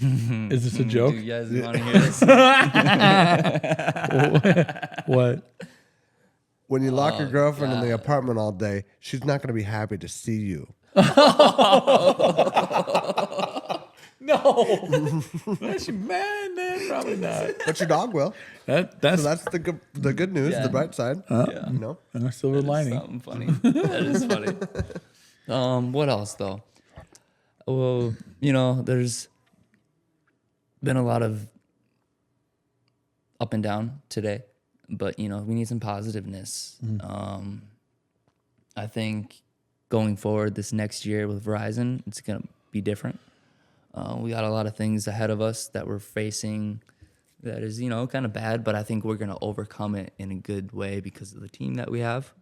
Is this a joke? Do you guys want to hear this? What? When you lock your girlfriend in the apartment all day, she's not going to be happy to see you. No. That's man, probably not. But your dog will. So That's that's the good news, the bright side. You know? a silver lining. Something funny. That is funny. What else though? Well, there's been a lot of up and down today, but we need some positiveness. I think going forward this next year with Verizon, it's gonna be different. We got a lot of things ahead of us that we're facing that is, kind of bad, but I think we're gonna overcome it in a good way because of the team that we have.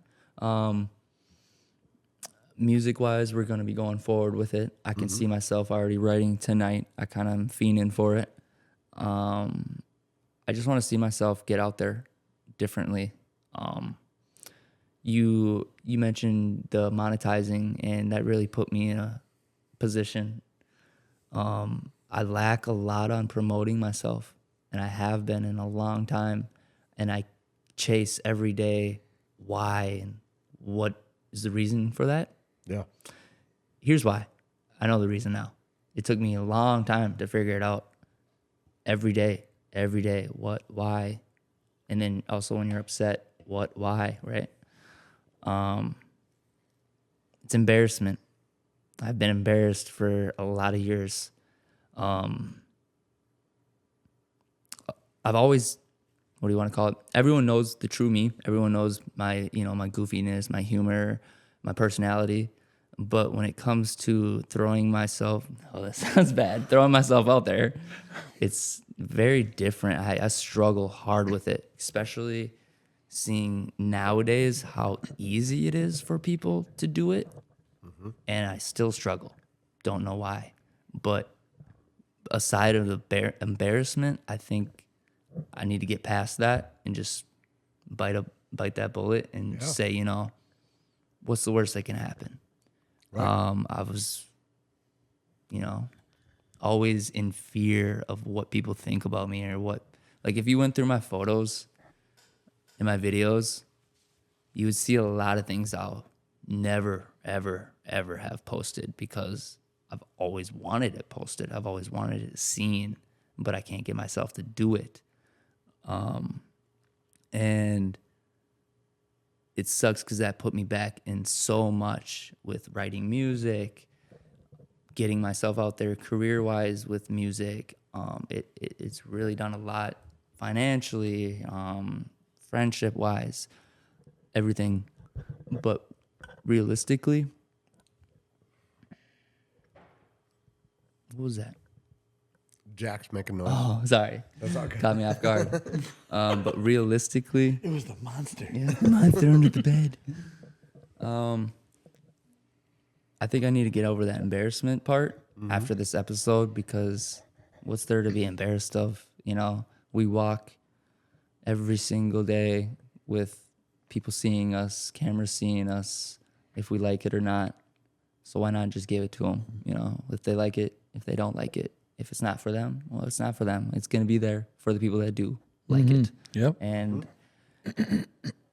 Music-wise, we're gonna be going forward with it. I can see myself already writing tonight. I kind of am fiending for it. I just want to see myself get out there differently. You mentioned the monetizing, and that really put me in a position. I lack a lot on promoting myself, and I have been in a long time, and I chase every day why and what is the reason for that. Yeah. Here's why. I know the reason now. It took me a long time to figure it out. Every day, what, why, and then also when you're upset, what, why, right? It's embarrassment. I've been embarrassed for a lot of years. I've always, what do you want to call it? Everyone knows the true me. Everyone knows my, my goofiness, my humor, my personality. But when it comes to throwing myself, that sounds bad, throwing myself out there, it's very different. I struggle hard with it, especially seeing nowadays how easy it is for people to do it. And I still struggle. Don't know why. But aside of the embarrassment, I think I need to get past that and just bite that bullet and say, what's the worst that can happen? Right. I was, always in fear of what people think about me or what. Like if you went through my photos and my videos, you would see a lot of things I'll never, ever, ever have posted because I've always wanted it posted. I've always wanted it seen, but I can't get myself to do it. And it sucks because that put me back in so much with writing music, getting myself out there career-wise with music. It's really done a lot financially, friendship-wise, everything. But realistically, what was that? Jack's making noise. Oh, sorry. That's all good. Caught me off guard. But realistically, It was the monster. yeah, the monster under the bed. I think I need to get over that embarrassment part after this episode because what's there to be embarrassed of? We walk every single day with people seeing us, cameras seeing us, if we like it or not. So why not just give it to them? If they like it, if they don't like it. If it's not for them, well, it's not for them. It's going to be there for the people that do like it. Yep. And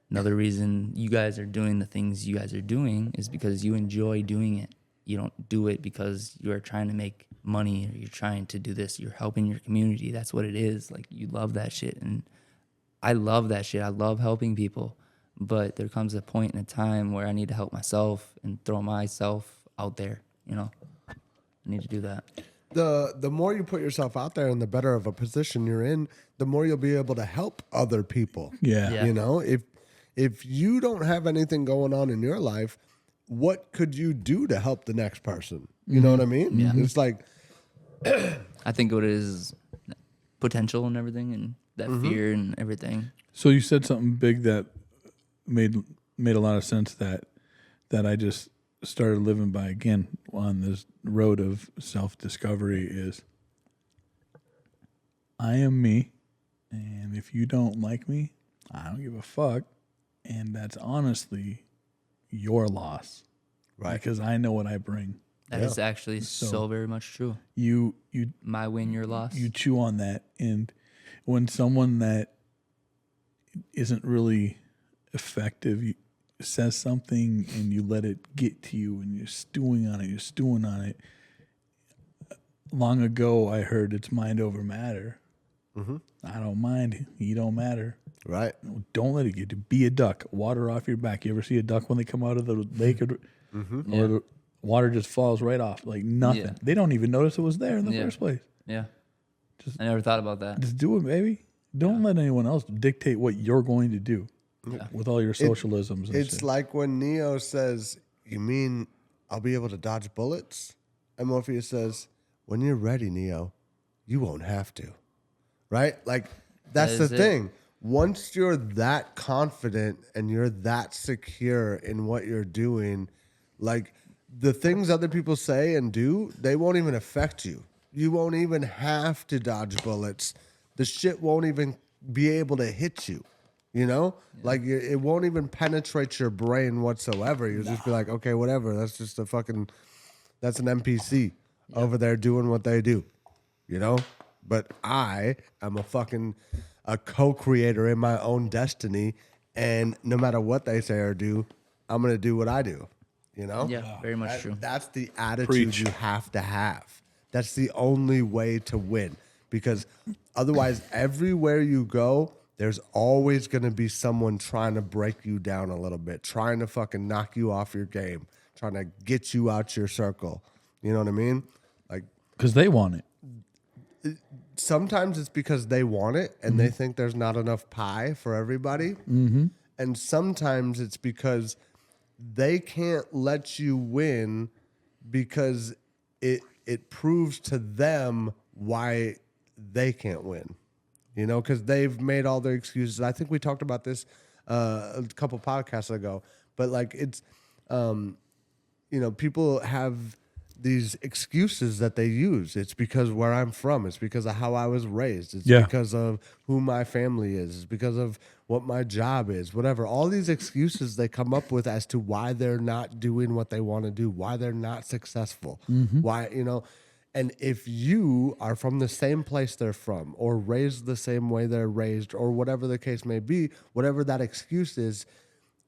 another reason you guys are doing the things you guys are doing is because you enjoy doing it. You don't do it because you're trying to make money or you're trying to do this. You're helping your community. That's what it is. Like, you love that shit. And I love that shit. I love helping people. But there comes a point in a time where I need to help myself and throw myself out there, you know? I need to do that. The more you put yourself out there and the better of a position you're in, the more you'll be able to help other people. Yeah. You know, if you don't have anything going on in your life, what could you do to help the next person? You know what I mean? Yeah. It's like, I think what it is potential and everything, and that fear and everything. So you said something big that made a lot of sense that I just started living by again on this road of self-discovery is I am me, and if you don't like me, I don't give a fuck, and that's honestly your loss. Right. Because I know what I bring. That is actually so very much true. You My win, your loss. you chew on that, and when someone that isn't really effective says something and you let it get to you and you're stewing on it. Long ago I heard it's mind over matter. I don't mind, you don't matter. right. Don't let it get to be a duck. Water off your back. You ever see a duck when they come out of the lake or the water just falls right off like nothing? Yeah. They don't even notice it was there in the Yeah. first place. Yeah. I never thought about that. Just do it, baby. Don't let anyone else dictate what you're going to do with all your socialisms. And It's shit. like when Neo says, "You mean I'll be able to dodge bullets?" And Morpheus says, "When you're ready, Neo, you won't have to." Right? Like, that's That is the it. thing. Once you're that confident and you're that secure in what you're doing, like, the things other people say and do, they won't even affect you. You won't even have to dodge bullets. The shit won't even be able to hit you. You know, like, it won't even penetrate your brain whatsoever. You'll just be like, okay, whatever. That's just that's an NPC over there doing what they do, you know? But I am a co-creator in my own destiny. And no matter what they say or do, I'm going to do what I do, you know? Yeah, very much true. That's the attitude Preach. you have to have. That's the only way to win, because otherwise, everywhere you go, there's always going to be someone trying to break you down a little bit, trying to fucking knock you off your game, trying to get you out your circle. You know what I mean? Like, because they want it. sometimes it's because they want it and they think there's not enough pie for everybody. Mm-hmm. And sometimes it's because they can't let you win because it proves to them why they can't win. You know, because they've made all their excuses. I think we talked about this a couple podcasts ago. But, like, it's, you know, people have these excuses that they use. It's because where I'm from. It's because of how I was raised. It's because of who my family is. It's because of what my job is, whatever. All these excuses they come up with as to why they're not doing what they want to do, why they're not successful, why, you know. And if you are from the same place they're from, or raised the same way they're raised, or whatever the case may be, whatever that excuse is,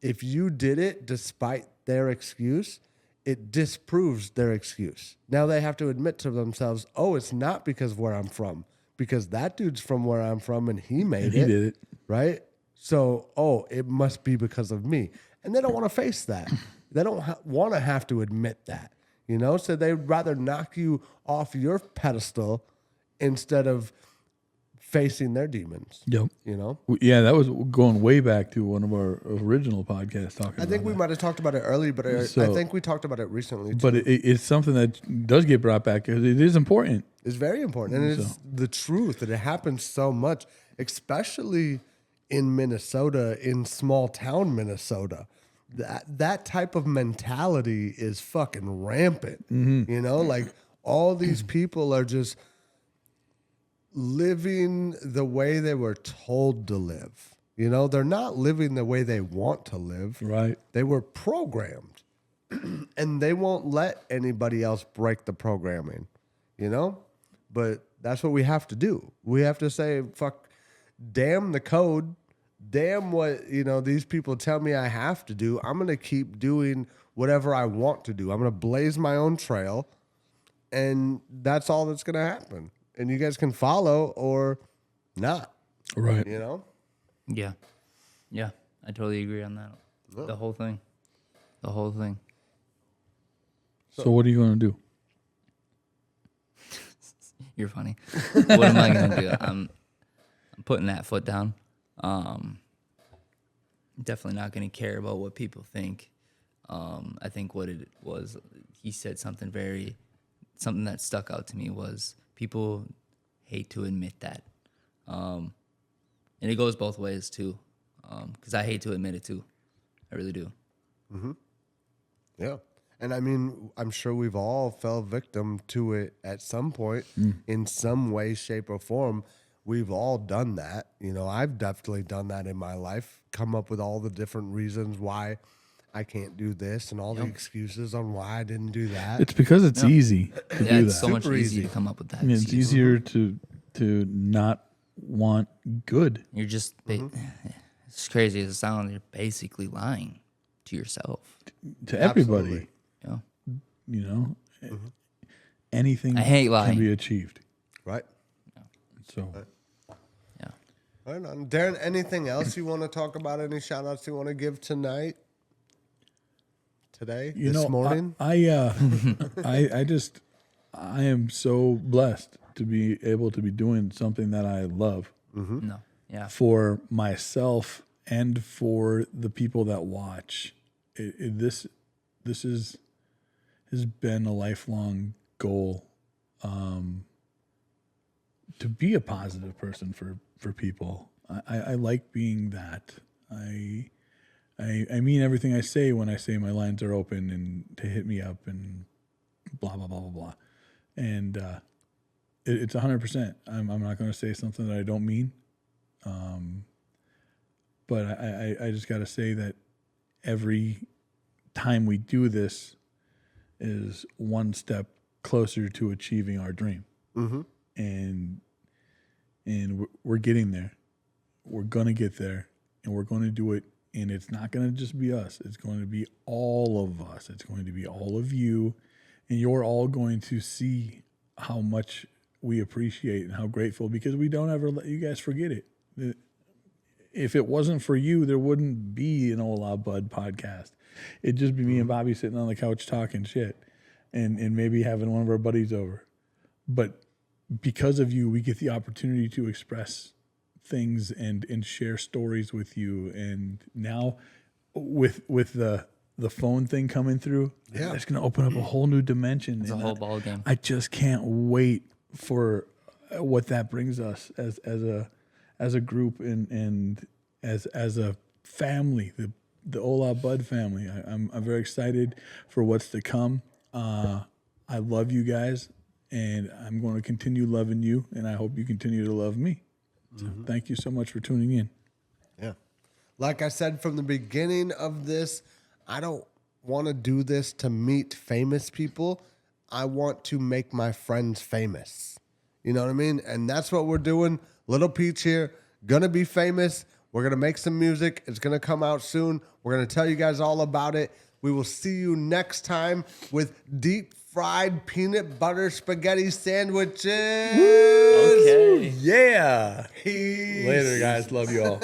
if you did it despite their excuse, it disproves their excuse. Now they have to admit to themselves, oh, it's not because of where I'm from, because that dude's from where I'm from and he made He did it. right? So, oh, it must be because of me. And they don't want to face that. They don't want to have to admit that. You know, so they'd rather knock you off your pedestal instead of facing their demons. Yep. You know? Yeah, that was going way back to one of our original podcasts talking I think about we that. might have talked about it early, but I So- think we talked about it recently too. But it's something that does get brought back because it is important. It's very important. And it's the truth. And it happens so much, especially in Minnesota, in small town Minnesota. That type of mentality is fucking rampant. You know, like, all these people are just living the way they were told to live. You know, they're not living the way they want to live. Right. They were programmed. And they won't let anybody else break the programming, you know? But that's what we have to do. We have to say, fuck, damn the code. damn what, these people tell me I have to do. I'm going to keep doing whatever I want to do. I'm going to blaze my own trail, and that's all that's going to happen. And you guys can follow or not, Right. Yeah. Yeah. I totally agree on that. Yeah. The whole thing. The whole thing. So what are you going to do? You're funny. What am I going to do? I'm putting that foot down. Definitely not going to care about what people think. I think what it was, he said something that stuck out to me was people hate to admit that. And it goes both ways too. Because I hate to admit it too. I really do. Mm-hmm. Yeah. And I mean, I'm sure we've all fell victim to it at some point in some way, shape, or form. We've all done that. I've definitely done that in my life, come up with all the different reasons why I can't do this and all the excuses on why I didn't do that. It's because it's easy to do It's that. so much Super easier easy. to come up with that. It's excuse. easier to not want good. You're just, it's crazy as it sounds, you're basically lying to yourself. To everybody. Absolutely. Anything I hate lying. can be achieved. Right? So Yeah. Right on. Darren, anything else you want to talk about? Any shout outs you want to give tonight? Today? This morning? I am so blessed to be able to be doing something that I love No. Yeah. for myself and for the people that watch. This has been a lifelong goal, to be a positive person for people. I like being that. I mean everything I say when I say my lines are open and to hit me up and blah blah blah blah blah. And it's 100%. I'm not going to say something that I don't mean. But I just got to say that every time we do this is one step closer to achieving our dream. Mm-hmm. And we're getting there. We're going to get there, and we're going to do it. And it's not going to just be us. It's going to be all of us. It's going to be all of you. And you're all going to see how much we appreciate and how grateful, because we don't ever let you guys forget it. If it wasn't for you, there wouldn't be an Hola Bud podcast. It'd just be me and Bobby sitting on the couch talking shit and maybe having one of our buddies over. But because of you, we get the opportunity to express things and share stories with you. And now with the phone thing coming through, it's going to open up a whole new dimension. It's a whole ball game. I just can't wait for what that brings us as a group and as a family, the Hola Bud family. I'm very excited for what's to come. I love you guys, and I'm going to continue loving you, and I hope you continue to love me. So thank you so much for tuning in. Yeah. Like I said from the beginning of this, I don't want to do this to meet famous people. I want to make my friends famous. You know what I mean? And that's what we're doing. Lil Peach here, gonna be famous. We're gonna make some music. It's gonna come out soon. We're gonna tell you guys all about it. We will see you next time with deep fried peanut butter spaghetti sandwiches. Okay. Yeah. Peace. Later, guys. Love you all.